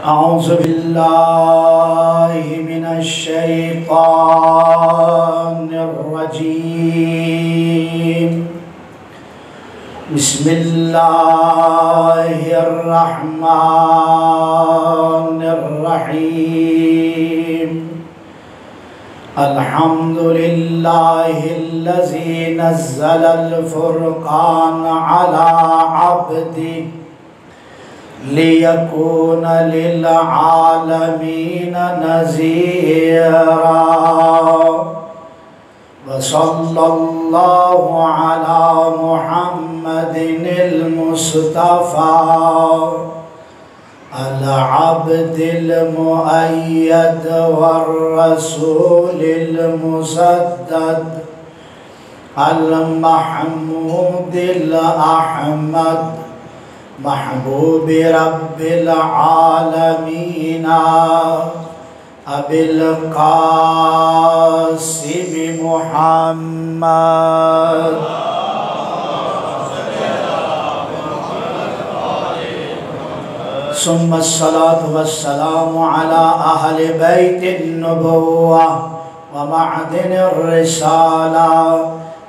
औज़ु बिल्लाहि मिनश शैतानिर रजीम। बिस्मिल्लाहिर रहमानिर रहीम। अल्हम्दुलिल्लाहिल्लज़ी नज़्ज़लल फ़ुरक़ान अला अब्दिही लियकून लिल आलमीन नज़ीरा। वसल्लल्लाहु अला मुहम्मदिनिल मुस्तफ़ा अल अब्दिल मुअय्यद वर रसूलिल मुसद्दद अल महमूदिल अहमद महबूब रब्बिल आलमीना अबिल कासिम मुहम्मद। सुम्मा सलातु वस्सलामु अला अहलि बैतिन नबुव्वा व मअदिनिर रिसाला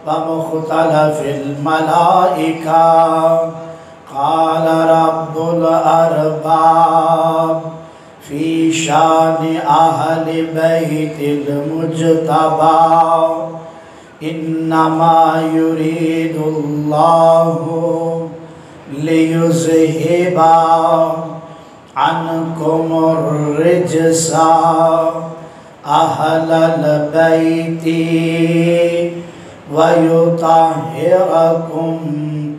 व मुख्तलफिल मलाइका। क़ाल रब्बुल अरबाब फ़ी शानि अहलि बैतिल मुज्तबा इन्नमा युरीदुल्लाहु लियुज़हिबा अन्कुमुर रिज्सा अहलल बैति व युतहिरकुम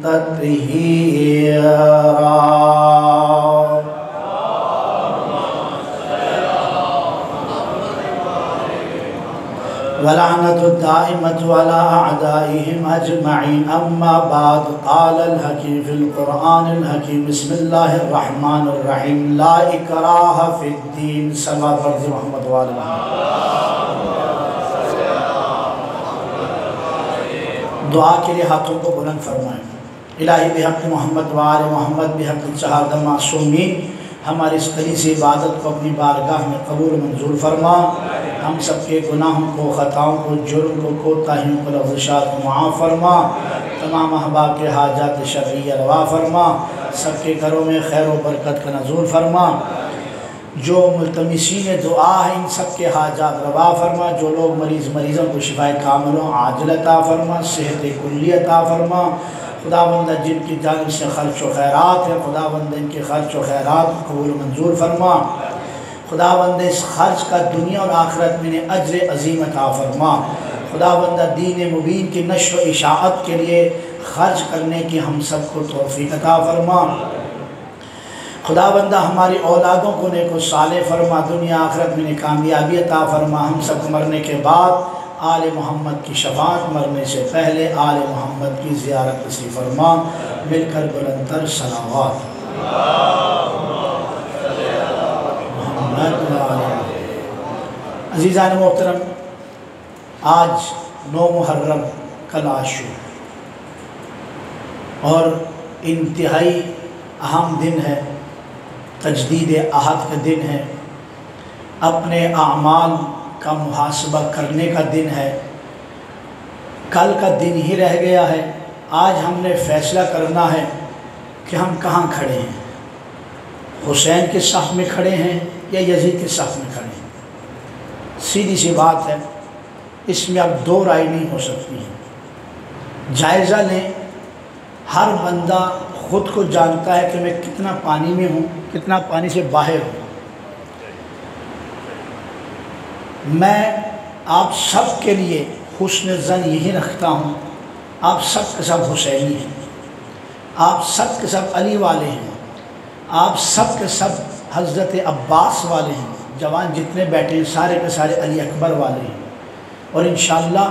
तत्हीरा। वलानतु दाइमतु अला अअदाइहिम अजमईन। अम्मा बाद क़ालल हकीम फ़िल क़ुरआनिल हकीम। बिस्मिल्लाहिर रहमानिर रहीम। ला इकराहा फ़िद्दीन। सल्लल्लाहु अलैहि मोहम्मद व आलिहि। दुआ के लिए हाथों को बुलंद फरमाएं। इलाही बिहक़ मोहम्मद व आले मोहम्मद बिहक़ शहादत मासूमीन, हमारी इस ख़लीस इबादत को अपनी बारगाह में कबूल मंजूर फरमा। हम सबके गुनाहों को, ख़ताओं को, जुर्म को, कोताहियों को, लग़्ज़िशात को माफ़ फरमा। तमाम अहबाब के हाजात शरइया रवा फरमा। सबके घरों में खैर व बरकत का नज़ूल फरमा। जो मुल्तमिसीन दुआ है इन सब के हाजात रवा फरमा। जो लोग मरीज़ों को शिफाए कामिल आजिल अता फरमा, सेहत कुल्ली अता फरमा। खुदावंद जिनकी जानिब से खर्च व खैरात है, खुदावंद इनके खर्च व खैरात को कबूल मंजूर फरमा। खुदावंद इस खर्च का दुनिया और आखिरत में अज्र अज़ीम अता फरमा। खुदावंद दीन मुबीन की नश्र व इशाअत के लिए खर्च करने की हम सबको तौफ़ीक़ अता फरमा। खुदावंदा हमारी औलादों को नेक व सालेह फरमा। दुनिया आखिरत में कामयाबी अता फरमा। हम सब मरने के बाद आले मोहम्मद की शफ़ाअत, मरने से पहले आले मोहम्मद की ज़ियारत नसीब फरमा। मिलकर बुलंदतर सलावत। अज़ीज़ान मोहतरम, आज 9 मुहर्रम कल आशूरा और इंतहाई अहम दिन है। तजदीद अहद का दिन है। अपने आमाल का मुहासबा करने का दिन है। कल का दिन ही रह गया है। आज हमने फ़ैसला करना है कि हम कहाँ खड़े हैं। हुसैन के सफ़ में खड़े हैं या यज़ीद के सफ़ में खड़े हैं। सीधी सी बात है, इसमें अब दो राय नहीं हो सकती है। जायज़ा लें। हर बंदा ख़ुद को जानता है कि मैं कितना पानी में हूँ, कितना पानी से बाहर हूँ। मैं आप सब के लिए हुस्न ज़न यही रखता हूँ, आप सब के सब हुसैनी हैं, आप सब के सब अली वाले हैं, आप सब के सब हज़रत अब्बास वाले हैं। जवान जितने बैठे हैं सारे के सारे अली अकबर वाले हैं। और इंशाअल्लाह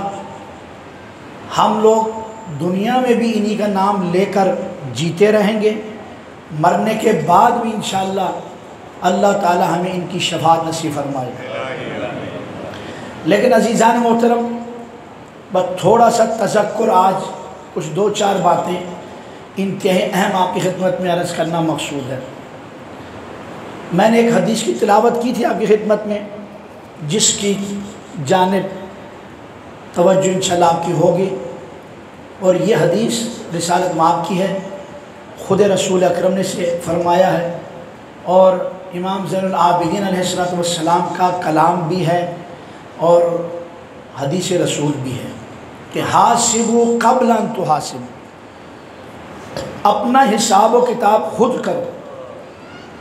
हम लोग दुनिया में भी इन्हीं का नाम लेकर जीते रहेंगे। मरने के बाद भी इंशाअल्लाह अल्लाह ताला हमें इनकी शफ़ाअत नसीब फरमाएगा। लेकिन अज़ीज़ान मोहतरम, बस थोड़ा सा तज़क्कुर, आज कुछ 2-4 बातें इंतहाई अहम आपकी खिदमत में अर्ज़ करना मकसूद है। मैंने एक हदीस की तिलावत की थी आपकी खिदमत में, जिसकी जानिब तवज्जो इंशाअल्लाह आपकी होगी। और ये हदीस रिसालत माब की है, ख़ुद रसूल अकरम ने से फरमाया है और इमाम ज़ैनुल आबिदीन अलैहिस्सलातु वस्सलाम का कलाम भी है और हदीस रसूल भी है कि हासिबु क़ब्ल अन तुहासिबु, अपना हिसाब व किताब खुद करो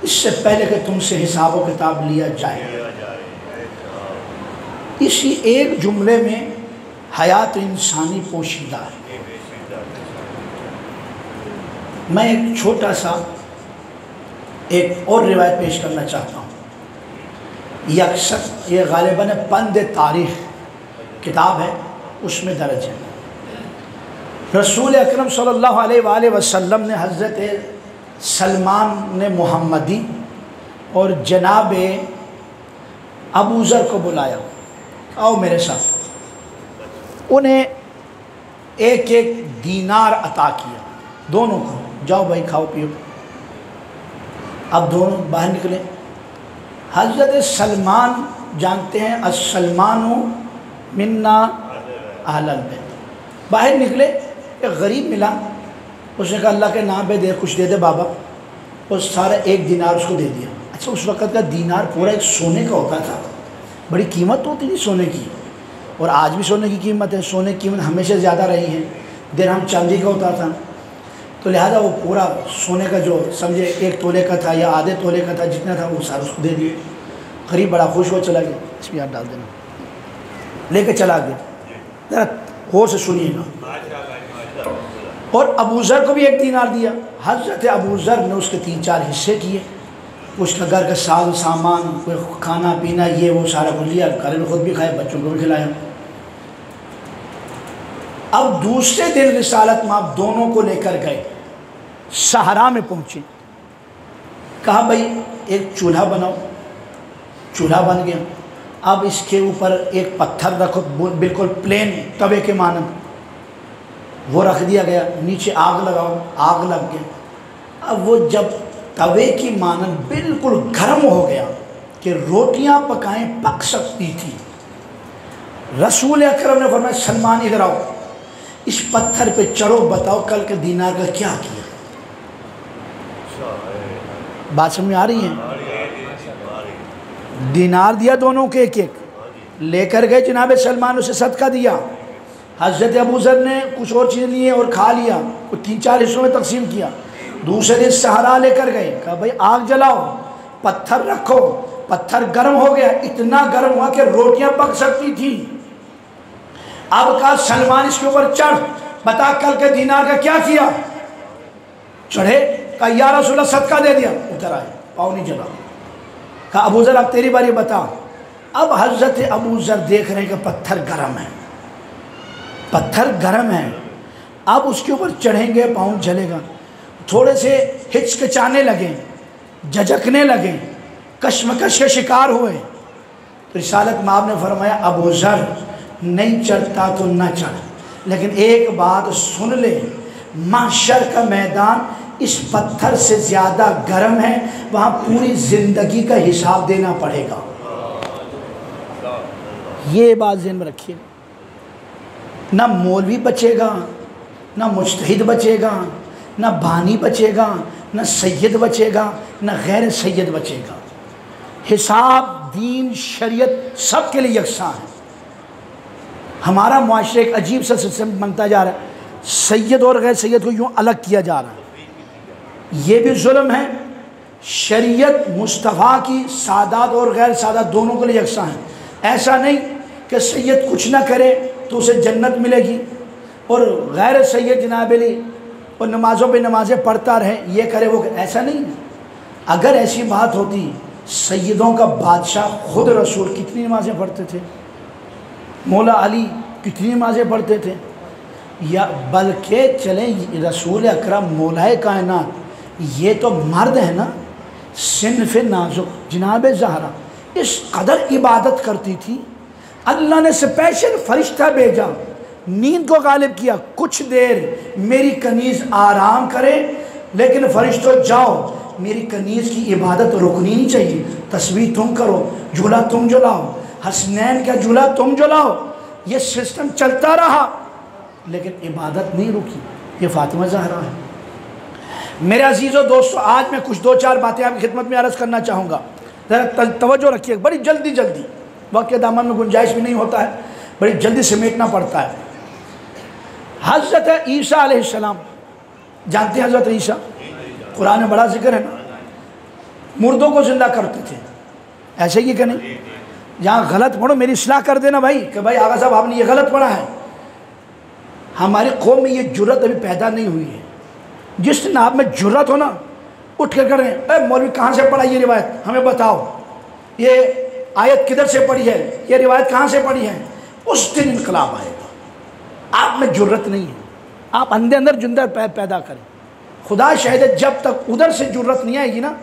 इससे पहले कि तुमसे हिसाब व किताब लिया जाए। इसी एक जुमले में हयात इंसानी पोशीदा है। मैं एक छोटा सा एक और रिवायत पेश करना चाहता हूँ। ये अक्सर ये गालिबन पंद तारीख़ किताब है, उसमें दर्ज है। रसूल अकरम सल्लल्लाहु अलैहि वसल्लम ने हज़रत सलमान ने मोहम्मदी और जनाब अबू ज़र को बुलाया, आओ मेरे साथ। उन्हें एक एक दीनार अता किया, दोनों को, जाओ भाई खाओ पियो। अब दोनों बाहर निकले। हज़रत सलमान जानते हैं अस्सलमानु मिन्ना अहलल बैत। बाहर निकले, एक गरीब मिला, उसने कहा अल्लाह के नाम पे दे, कुछ दे दे बाबा। और सारा एक दीनार उसको दे दिया। अच्छा, उस वक़्त का दीनार पूरा एक सोने का होता था, बड़ी कीमत होती थी सोने की, और आज भी सोने की कीमत है। सोने की कीमत हमेशा ज़्यादा रही है, दिरहम चांदी का होता था, तो लिहाजा वो पूरा सोने का जो समझे 1 तोले का था या आधे तोले का था, जितना था वो सारा उसको दे दिए। गरीब बड़ा खुश हो चला गया, इसमें याद डाल देना, लेके चला गया। ज़रा गौर से सुनिएगा। और अबू ज़र को भी एक दीनार दिया। हज़रत अबू ज़र ने उसके 3-4 हिस्से किए। उसका घर का साज सामान, कोई खाना पीना, ये वो सारा कुछ लिया, घर में खुद भी खाए, बच्चों को भी खिलाया। अब दूसरे दिन रिसालत माब दोनों को लेकर गए, सहरा में पहुँचे। कहा भाई एक चूल्हा बनाओ। चूल्हा बन गया। अब इसके ऊपर एक पत्थर रखो, बिल्कुल प्लेन तवे के मानंद, वो रख दिया गया। नीचे आग लगाओ, आग लग गया। अब वो जब तवे की मानंद बिल्कुल गर्म हो गया कि रोटियां पकाएं पक सकती थी, रसूल अकरम ने फरमाया सलमान इधर आओ, इस पत्थर पे चढ़ो, बताओ कल के दीनार का क्या किया। बात समझ में आ रही है? दीनार दिया दोनों के एक एक, लेकर गए जनाब सलमान, उसे सदका दिया। हज़रत अबू ज़र ने कुछ और चीज़ें लिए और खा लिया, कुछ 3-4 हिस्सों में तकसीम किया। दूसरे दिन सहरा लेकर गए, कहा भाई आग जलाओ, पत्थर रखो। पत्थर गर्म हो गया, इतना गर्म हुआ कि रोटियां पक सकती थी। अब कहा सलमान इसके ऊपर चढ़, बता कल के दीनार का क्या किया। चढ़े, कहा या रसूलल्लाह सदका दे दिया। उतर आए, पाँव नहीं जला। कहा अबू ज़र अब तेरी बारी बता। अब हज़रत अबू ज़र देख रहे हैं कि पत्थर गर्म है, पत्थर गर्म है। अब उसके ऊपर चढ़ेंगे, पाँव जलेगा। थोड़े से हिचकिचाने लगे, झजकने लगे, कश्मकश के शिकार हुए। तो रिसालत माब ने फरमाया अबू ज़र नहीं चढ़ता तो न चढ़, लेकिन एक बात सुन ले, माशर का मैदान इस पत्थर से ज़्यादा गर्म है, वहाँ पूरी ज़िंदगी का हिसाब देना पड़ेगा। ये बात ज़हन में रखिए। ना मौलवी बचेगा, ना मुज्तहिद बचेगा, ना बानी बचेगा, ना सैयद बचेगा, ना गैर सैयद बचेगा। हिसाब दीन शरीयत सब के लिए यकसा है। हमारा मुआशरा एक अजीब सा सिस्टम बनता जा रहा है, सैयद और गैर सैयद को यूँ अलग किया जा रहा है। ये भी जुल्म है। शरीयत मुस्तफ़ा की सादात और गैर सादात दोनों के लिए यकसा है। ऐसा नहीं कि सैयद कुछ ना करे तो उसे जन्नत मिलेगी और गैर सैयद जनाब अली और नमाज़ों पे नमाज़ें पढ़ता रहे, ये करे वो, ऐसा नहीं। अगर ऐसी बात होती, सैयदों का बादशाह खुद रसूल कितनी नमाज़ें पढ़ते थे, मौला अली कितनी नमाज़ें पढ़ते थे, या बल्कि चलें रसूल अकरम मौलाए कायनात, ये तो मर्द है ना, सिन्फ़ नाजुक जनाब ज़हरा इस कदर इबादत करती थी। अल्लाह ने स्पेशल फरिश्ता भेजा, नींद को गालिब किया, कुछ देर मेरी कनीज़ आराम करे, लेकिन फरिश्तों जाओ मेरी कनीज़ की इबादत रुकनी नहीं चाहिए। तस्वीर तुम करो, झूला तुम जलाओ, हसनैन का झूला तुम जलाओ, ये सिस्टम चलता रहा लेकिन इबादत नहीं रुकी। ये फातिमा ज़हरा है। मेरे अजीज़ों दोस्तों, आज मैं कुछ 2-4 बातें आपकी खिदमत में अर्ज़ करना चाहूँगा, ज़रा तवज्जो रखिए। बड़ी जल्दी वक्त के दामन में गुंजाइश भी नहीं होता है, बड़ी जल्दी समेटना पड़ता है। हज़रत ईसा अलैहिस्सलाम, जानते हैं हज़रत ईसा? कुरान में बड़ा जिक्र है ना, मुर्दों को ज़िंदा करते थे। ऐसे ही कि नहीं? जहाँ गलत पढ़ो मेरी इस्लाह कर देना भाई, कि भाई आगा साहब आपने ये गलत पढ़ा है। हमारे कौम में ये जुर्रत अभी पैदा नहीं हुई है। जिस दिन आप में जुर्रत हो ना, उठ कर करें, अरे मौलवी कहाँ से पढ़ा ये रिवायत, हमें बताओ, ये आयत किधर से पढ़ी है, ये रिवायत कहाँ से पढ़ी है, उस दिन इनकलाब आएगा। आप में जुर्रत नहीं है, आप अंदर जुंदर पैदा करें। खुदा शाहिद है, जब तक उधर से जुर्रत नहीं आएगी ना,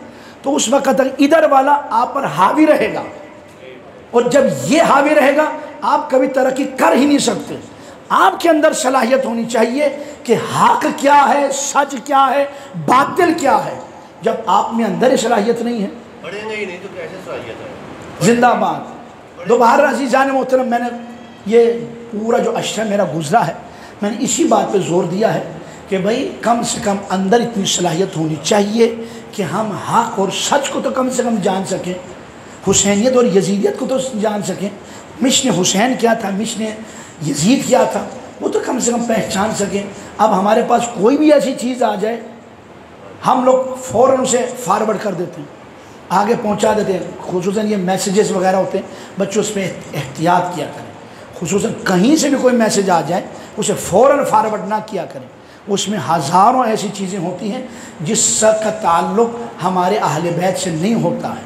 तो उस वक्त तक इधर वाला आप पर हावी रहेगा, और जब ये हावी रहेगा आप कभी तरक्की कर ही नहीं सकते। आपके अंदर सलाहियत होनी चाहिए कि हक क्या है, सच क्या है, बातिल क्या है। जब आप में अंदर सलाहियत नहीं है, पढ़ेंगे ही नहीं तो कैसे सलाहियत है? जिंदाबाद। दोबारा अज़ीज़ान मोहतरम, मैंने ये पूरा जो अशरा मेरा गुजरा है, मैंने इसी बात पे ज़ोर दिया है कि भाई कम से कम अंदर इतनी सलाहियत होनी चाहिए कि हम हक और सच को तो कम से कम जान सकें, हुसैनियत और यजीदियत को तो जान सकें। मिशन हुसैन क्या था, मिशन यजीद क्या था, वो तो कम से कम पहचान सकें। अब हमारे पास कोई भी ऐसी चीज़ आ जाए, हम लोग फ़ौरन उसे फारवर्ड कर देते हैं, आगे पहुंचा देते हैं। खुसूसन ये मैसेजेस वगैरह होते हैं, बच्चों उस पर एहतियात किया करें। खुसूसन कहीं से भी कोई मैसेज आ जाए, उसे फ़ौरन फारवर्ड ना किया करें। उसमें हज़ारों ऐसी चीज़ें होती हैं जिसका ताल्लुक़ हमारे अहले बैत से नहीं होता है,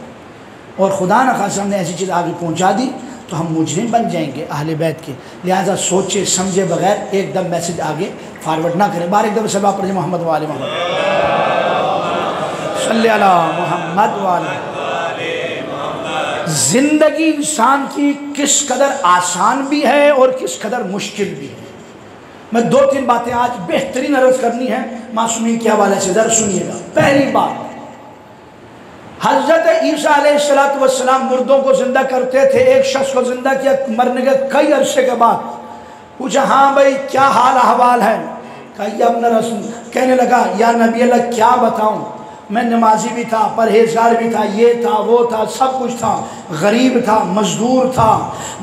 और खुदा न खासा हमने ऐसी चीज़ आगे पहुंचा दी तो हम मुजरिम बन जाएंगे अहले बैत के। लिहाजा सोचे समझे बगैर एकदम मैसेज आगे फारवर्ड ना करें। बार एकदम सल्लल्लाहु अलैहि मोहम्मद वाले मोहम्मद सल्लल्लाहु मोहम्मद वाले। ज़िंदगी इंसान की किस कदर आसान भी है और किस कदर मुश्किल भी है। मैं 2-3 बातें आज बेहतरीन अर्ज़ करनी है मासूमीन के हवाले से, ज़रा सुनिएगा। पहली बात, हज़रत ईसा अलैहिस्सलाम मुर्दों को ज़िंदा करते थे। एक शख्स को ज़िंदा किया मरने के कई अरसे के बाद, पूछा हाँ भाई क्या हाल अहवाल है, कहा या अपना रसूल, कहने लगा या नबी अल्लाह क्या बताऊँ, मैं नमाजी भी था, परहेजगार भी था, ये था वो था, सब कुछ था, गरीब था, मजदूर था,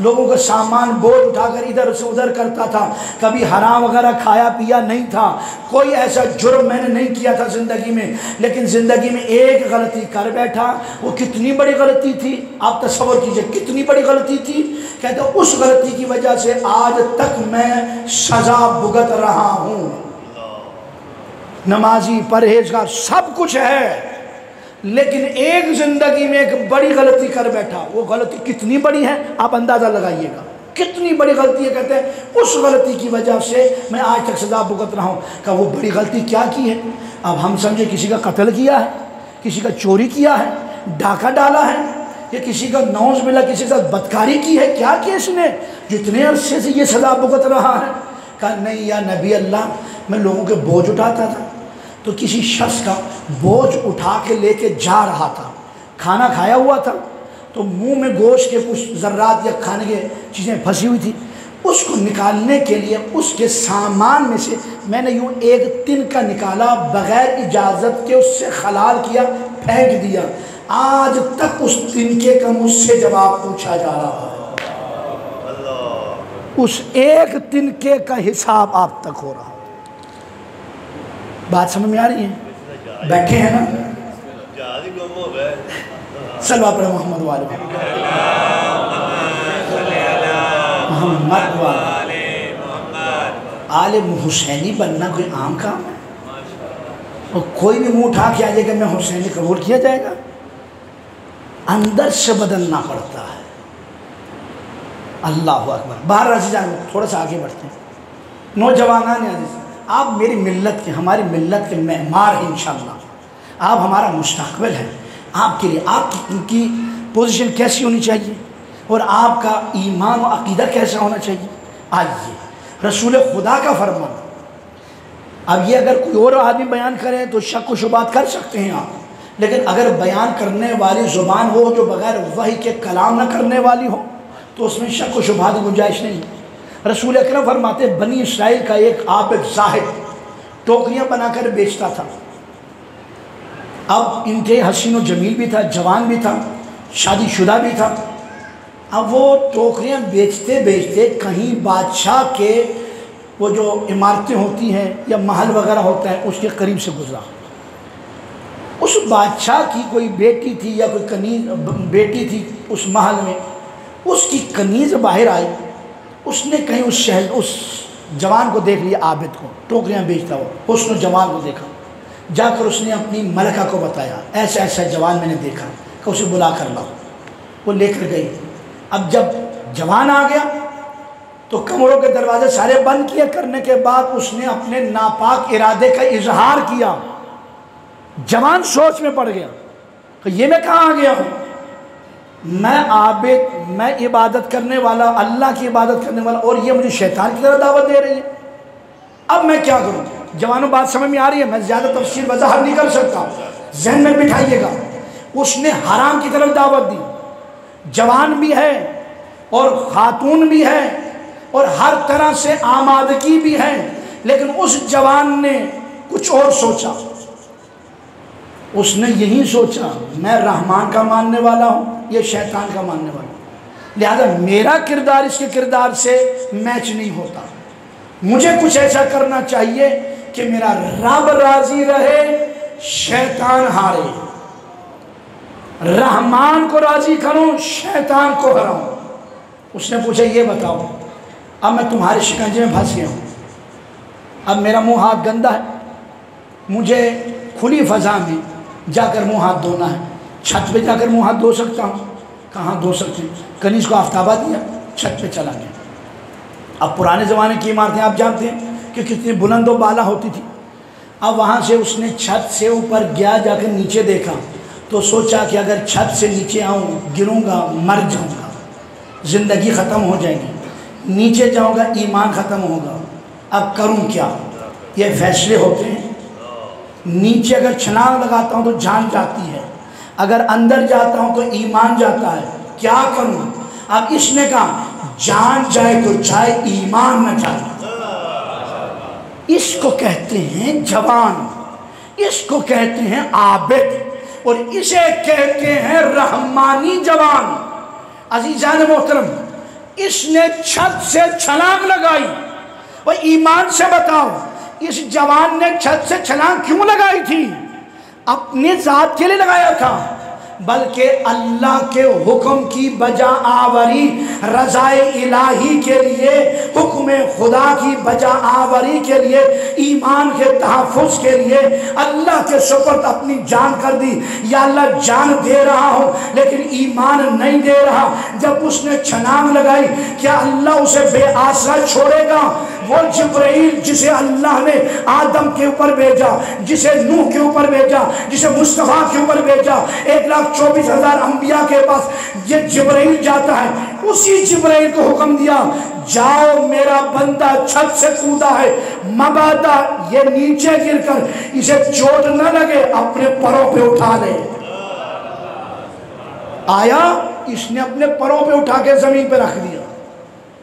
लोगों का सामान बोझ उठाकर इधर से उधर करता था, कभी हराम वगैरह खाया पिया नहीं था, कोई ऐसा जुर्म मैंने नहीं किया था ज़िंदगी में, लेकिन ज़िंदगी में एक गलती कर बैठा। वो कितनी बड़ी गलती थी आप तसव्वुर कीजिए, कितनी बड़ी गलती थी। कहते उस गलती की वजह से आज तक मैं सज़ा भुगत रहा हूँ। नमाजी परहेजगार सब कुछ है, लेकिन एक ज़िंदगी में एक बड़ी गलती कर बैठा। वो गलती कितनी बड़ी है आप अंदाज़ा लगाइएगा, कितनी बड़ी गलती है। कहते हैं उस गलती की वजह से मैं आज तक सज़ा भुगत रहा हूँ। का वो बड़ी गलती क्या की है? अब हम समझे किसी का कत्ल किया है, किसी का चोरी किया है, डाका डाला है, या किसी का नौज़ बिल्लाह किसी के साथ बदकारी की है, क्या किया इसने जितने अरसे से ये सज़ा भुगत रहा है? कहा नहीं या नबी अल्लाह, मैं लोगों के बोझ उठाता था, तो किसी शख्स का बोझ उठा के लेके जा रहा था, खाना खाया हुआ था, तो मुंह में गोश्त के कुछ ज़र्रात या खाने की चीज़ें फंसी हुई थी, उसको निकालने के लिए उसके सामान में से मैंने यूँ एक तिनका निकाला, बग़ैर इजाज़त के उससे हलाल किया, फेंक दिया। आज तक उस तिनके का मुझसे जवाब पूछा जा रहा है। उस एक तिनके का हिसाब आप तक हो रहा है। बात समझ में आ रही है? बैठे हैं ना? सल्लल्लाहु अलैहि मोहम्मद वाले मोहम्मद वाले आलिम हुसैनी बनना कोई आम काम है? और कोई भी मुंह उठा के आ जाएगा मैं हुसैनी कबूल किया जाएगा? अंदर से बदलना पड़ता है। अल्लाह अकबर। बाहर राजी जान, थोड़ा सा आगे बढ़ते हैं। नौजवान ने आप मेरी मिल्लत के, हमारी मिल्लत के मेहमान हैं इंशाअल्लाह। आप हमारा मुस्तक़बिल है। आपके लिए आपकी पोजीशन कैसी होनी चाहिए और आपका ईमान और अक़ीदा कैसा होना चाहिए? आइए, रसूल खुदा का फरमान। अब ये अगर कोई और आदमी बयान करे तो शक व शुबात कर सकते हैं आप, लेकिन अगर बयान करने वाली ज़ुबान हो जो बग़ैर वही के कलाम न करने वाली हो तो उसमें शक व शुबहात की गुंजाइश नहीं। रसूल अकरम फरमाते बनी इसराइल का एक आबिद ज़ाहिद टोकरियाँ बनाकर बेचता था। अब इनके हसीन व जमील भी था, जवान भी था, शादीशुदा भी था। अब वो टोकरियाँ बेचते बेचते कहीं बादशाह के वो जो इमारतें होती हैं या महल वगैरह होता है उसके करीब से गुजरा। उस बादशाह की कोई बेटी थी या कोई कनीज़ बेटी थी उस महल में, उसकी कनीज़ बाहर आई। उसने कहीं उस जवान को देख लिया, आबिद को, टोकरियाँ बेचता हुआ। उसने जवान को देखा, जाकर उसने अपनी मलका को बताया ऐसा ऐसा जवान मैंने देखा, कि उसे बुला कर लाओ। वो लेकर गई। अब जब जवान आ गया तो कमरों के दरवाजे सारे बंद किए करने के बाद उसने अपने नापाक इरादे का इजहार किया। जवान सोच में पड़ गया कि ये मैं कहाँ आ गया हूँ, मैं आबिद, मैं इबादत करने वाला, अल्लाह की इबादत करने वाला, और ये मुझे शैतान की तरफ दावत दे रही है। अब मैं क्या करूँ? जवानों बात समझ में आ रही है, मैं ज़्यादा तफसील वजाहत नहीं कर सकता, जहन में बिठाइएगा। उसने हराम की तरफ दावत दी। जवान भी है और खातून भी है और हर तरह से आमादगी भी है, लेकिन उस जवान ने कुछ और सोचा। उसने यही सोचा मैं रहमान का मानने वाला हूँ, ये शैतान का मानने वाला हूँ, लिहाजा मेरा किरदार इसके किरदार से मैच नहीं होता। मुझे कुछ ऐसा करना चाहिए कि मेरा रब राजी रहे, शैतान हारे। रहमान को राजी करूं, शैतान को हराऊं। उसने पूछा ये बताओ, अब मैं तुम्हारे शिकंजे में फंस गया हूँ, अब मेरा मुंह हाथ गंदा है, मुझे खुली फ़ज़ा में जाकर मुंह हाथ धोना है। छत पे जाकर मुंह हाथ धो सकता हूँ? कहाँ धो सकते हैं? कनीज़ को आफ्ताबा दिया, छत पे चला गया। अब पुराने ज़माने की इमारतें आप जानते हैं कि कितनी बुलंद व बाला होती थी। अब वहाँ से उसने छत से ऊपर गया, जाकर नीचे देखा तो सोचा कि अगर छत से नीचे आऊँ गिरूँगा, मर जाऊँगा, ज़िंदगी ख़त्म हो जाएगी, नीचे जाऊँगा ईमान ख़त्म होगा, अब करूँ क्या? ये फैसले होते हैं। नीचे अगर छलांग लगाता हूँ तो जान जाती है, अगर अंदर जाता हूँ तो ईमान जाता है, क्या करूँ? अब इसने कहा जान जाए तो जाए, ईमान न जाए। इसको कहते हैं जवान, इसको कहते हैं आबिद, और इसे कहते हैं रहमानी जवान। अजीजान मोहतरम, इसने छत से छलांग लगाई। और ईमान से बताओ, इस जवान ने छत से छलांग क्यों लगाई थी? अपने ज़ात के लिए लगाया था, बल्कि अल्लाह के हुक्म की बजा आवरी, रज़ाए इलाही के लिए, हुक्म खुदा की बजा आवरी के लिए, ईमान के तहफ़्फ़ुज़ के लिए अल्लाह के सुपुर्द अपनी जान कर दी। या अल्लाह जान दे रहा हूँ लेकिन ईमान नहीं दे रहा। जब उसने छलांग लगाई, क्या अल्लाह उसे बेआसरा छोड़ेगा? वो जिब्राइल जिसे अल्लाह ने आदम के ऊपर भेजा, जिसे नूह के ऊपर भेजा, जिसे मुस्तफ़ा के ऊपर भेजा, 1,24,000 अंबिया के पास ये जिब्राइल जाता है। उसी जिब्राइल को हुक्म दिया, जाओ मेरा बंदा छत से कूदा है, मबादा ये नीचे गिरकर इसे चोट न लगे, अपने पैरों पे उठा ले। आया, इसने अपने पैरों पे उठा के जमीन पे रख दिया,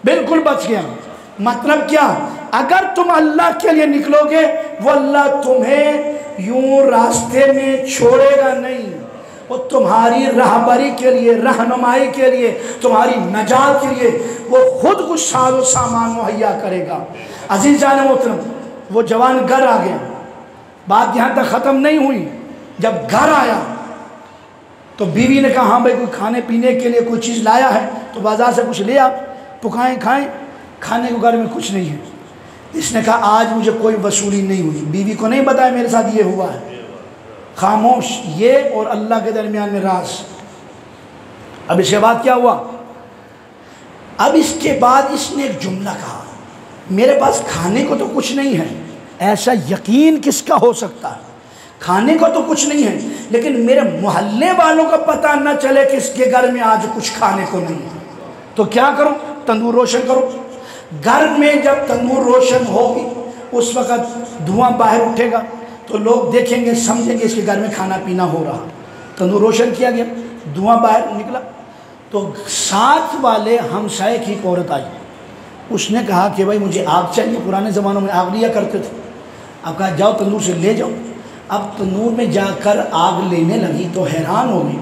बिल्कुल बच गया। मतलब क्या? अगर तुम अल्लाह के लिए निकलोगे, वो अल्लाह तुम्हें यूं रास्ते में छोड़ेगा नहीं, वो तुम्हारी रहबरी के लिए, रहनुमाई के लिए, तुम्हारी नजात के लिए वो खुद कुछ सारो सामान मुहैया करेगा। अजीज़ान मोहतरम, वो जवान घर आ गया। बात यहाँ तक ख़त्म नहीं हुई। जब घर आया तो बीवी ने कहा हाँ भाई, कोई खाने पीने के लिए कोई चीज़ लाया है तो बाज़ार से कुछ ले आप, पकाएँ खाएँ। खाने को घर में कुछ नहीं है। इसने कहा आज मुझे कोई वसूली नहीं हुई। बीवी को नहीं बताया मेरे साथ ये हुआ है, खामोश, ये और अल्लाह के दरमियान में राज। अब इसके बाद क्या हुआ? अब इसके बाद इसने एक जुमला कहा, मेरे पास खाने को तो कुछ नहीं है। ऐसा यकीन किसका हो सकता है? खाने को तो कुछ नहीं है, लेकिन मेरे मोहल्ले वालों का पता न चले कि इसके घर में आज कुछ खाने को नहीं है। तो क्या करूं? तंदूर रोशन करो। घर में जब तंदूर रोशन होगी उस वक़्त धुआं बाहर उठेगा तो लोग देखेंगे, समझेंगे इसके घर में खाना पीना हो रहा। तंदूर रोशन किया गया, धुआं बाहर निकला। तो साथ वाले हमसाए की एक औरत आई, उसने कहा कि भाई मुझे आग चाहिए। पुराने ज़मानों में आग लिया करते थे। अब कहा जाओ तंदूर से ले जाओ। अब तंदूर में जाकर आग लेने लगी तो हैरान हो गई।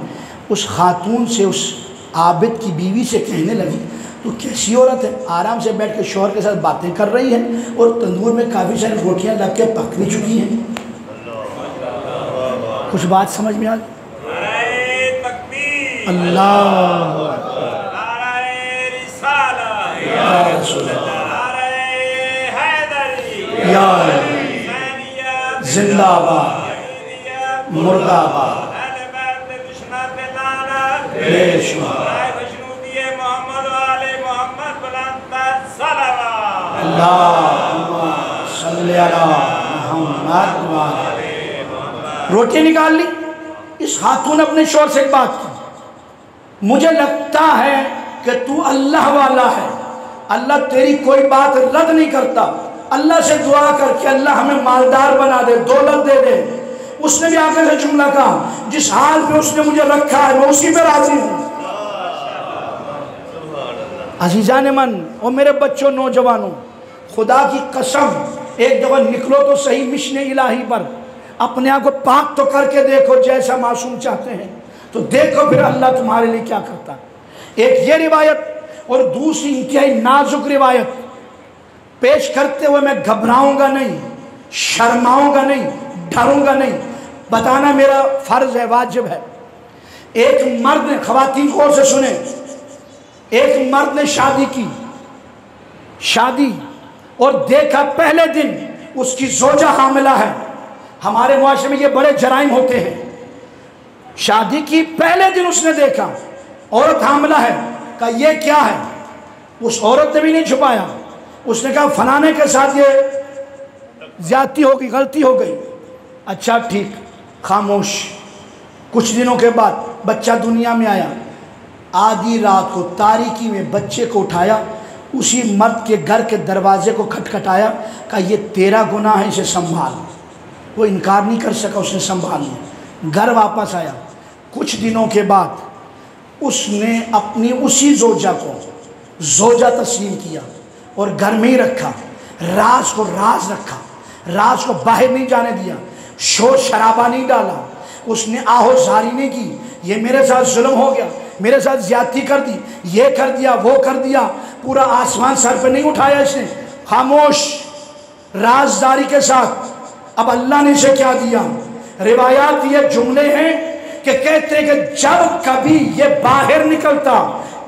उस खातून से, उस आबिद की बीवी से कहने लगी, तो कैसी औरत है, आराम से बैठ के शौहर के साथ बातें कर रही है और तंदूर में काफ़ी सारी रोटियां लग के पक भी चुकी हैं। कुछ बात समझ में आ गई? अल्लाह जिंदाबाद मुर्दाबाद। रोटी निकाल ली। इस खातून अपने शौहर से एक बात की, मुझे लगता है कि तू अल्लाह वाला है, अल्लाह तेरी कोई बात रद्द नहीं करता, अल्लाह से दुआ करके अल्लाह हमें मालदार बना दे, दौलत दे दे। उसने भी आकर से जुमला कहा, जिस हाल में उसने मुझे रखा है मैं उसी पे राजी हूँ। अजीजान मन और मेरे बच्चों, नौजवानों, खुदा की कसम एक दफ़ा निकलो तो सही मिशन इलाही पर, अपने आप को पाक तो करके देखो। जैसा मासूम चाहते हैं तो देखो फिर अल्लाह तुम्हारे लिए क्या करता है। एक ये रिवायत और दूसरी इंतहाई नाजुक रिवायत पेश करते हुए मैं घबराऊंगा नहीं, शर्माऊंगा नहीं, डरूंगा नहीं, बताना मेरा फ़र्ज़ है, वाजिब है। एक मर्द ने, ख़वातीन गौर से सुने, एक मर्द ने शादी और देखा पहले दिन उसकी ज़ौजा हामिला है। हमारे मुआशरे में ये बड़े जराइम होते हैं। शादी की पहले दिन उसने देखा औरत हामिला है, कहा ये क्या है। उस औरत ने भी नहीं छुपाया, उसने कहा फलाने के साथ ये ज्यादती हो गई, गलती हो गई। अच्छा ठीक, खामोश। कुछ दिनों के बाद बच्चा दुनिया में आया। आधी रात को तारीकी में बच्चे को उठाया, उसी मर्द के घर के दरवाजे को खटखटाया, कहा ये तेरा गुनाह है, इसे संभाल। वो इनकार नहीं कर सका, उसने संभाल लिया। घर वापस आया। कुछ दिनों के बाद उसने अपनी उसी ज़ौजा को ज़ौजा तस्लीम किया और घर में ही रखा। राज को राज रखा, राज को बाहर नहीं जाने दिया, शोर शराबा नहीं डाला। उसने आहोजारी नहीं की, ये मेरे साथ जुल्म हो गया, मेरे साथ ज्यादती कर दी, ये कर दिया, वो कर दिया। पूरा आसमान सर पे नहीं उठाया इसने, खामोश राजदारी के साथ। अब अल्लाह ने इसे क्या दिया? रिवायात ये जुमले हैं कि कहते हैं कि जब कभी ये बाहर निकलता,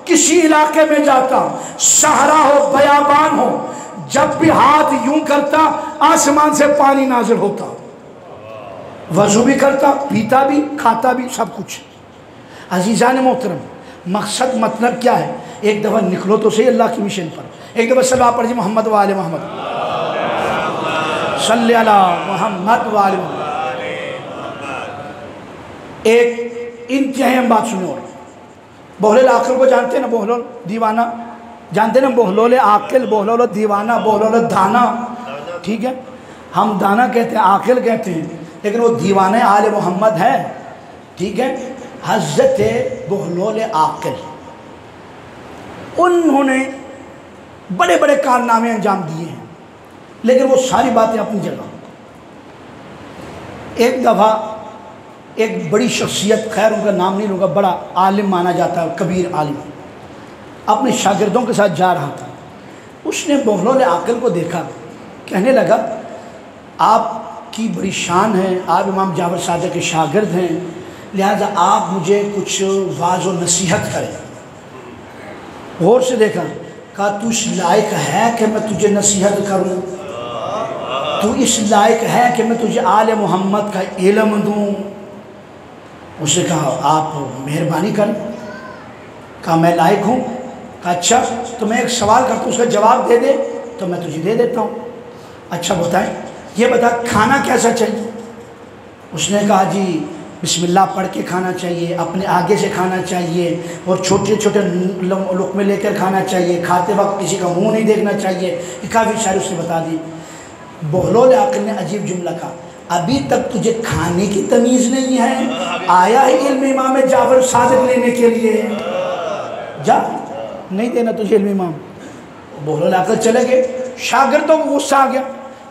किसी इलाके में जाता, सहरा हो, बयाबान हो, जब भी हाथ यूं करता आसमान से पानी नाजिल होता। वजू भी करता, पीता भी, खाता भी, सब कुछ। अजीज़ान मोहतरम, मकसद मतलब क्या है? एक दफ़ा निकलो तो सही अल्लाह की मिशन पर। एक दफ़ा सल्लल्लाहु अलैहि मोहम्मद वाले मोहम्मद, सल्लल्लाहु अलैहि मोहम्मद वाले मोहम्मद। एक इंतहाई अहम बात सुनो। बोहलोल आकिल को जानते हैं ना? बोहलोल दीवाना जानते ना? बोहलोल आकिल, बोहलोल दीवाना, बोहलोल दाना। ठीक है, हम दाना कहते हैं, आकिल कहते हैं, लेकिन वो दीवाने आले मोहम्मद है। ठीक है, हज़रत बोहलोल आकिल, उन्होंने बड़े बड़े कारनामे अंजाम दिए हैं, लेकिन वो सारी बातें अपनी जगह। एक दफ़ा एक बड़ी शख्सियत, खैर उनका नाम नहीं लूँगा, बड़ा आलिम माना जाता है, कबीर आलिम, अपने शागिर्दों के साथ जा रहा था। उसने बोहलोल आकिल को देखा, कहने लगा आपकी बड़ी शान है, आप इमाम जाफर सादिक के शागिर्द हैं, लिहाजा आप मुझे कुछ वाज़ व नसीहत करें। गौर से देखा, कहा तू इस लायक है कि मैं तुझे नसीहत करूं? तू इस लायक है कि मैं तुझे आले मोहम्मद का इल्म दूं? उसने कहा आप मेहरबानी करें। कहा मैं लायक हूँ। कहा अच्छा, तो मैं एक सवाल करता हूँ, उसका जवाब दे दे तो मैं तुझे दे देता हूँ। अच्छा बताएं, ये बता खाना कैसा चाहिए? उसने कहा जी बिस्मिल्लाह पढ़ के खाना चाहिए, अपने आगे से खाना चाहिए, और छोटे छोटे लुक़मे लेकर खाना चाहिए, खाते वक्त किसी का मुंह नहीं देखना चाहिए। ये काफ़ी सारी उसने बता दी। बोहलोल आकिल ने अजीब जुमला कहा, अभी तक तुझे खाने की तमीज़ नहीं है, आया है इल्म इमाम जाफर सादिक लेने के लिए, जा नहीं देना तुझे इल्म इमाम। बोलो लाकर चले गए। शागिर्दों को गुस्सा आ गया,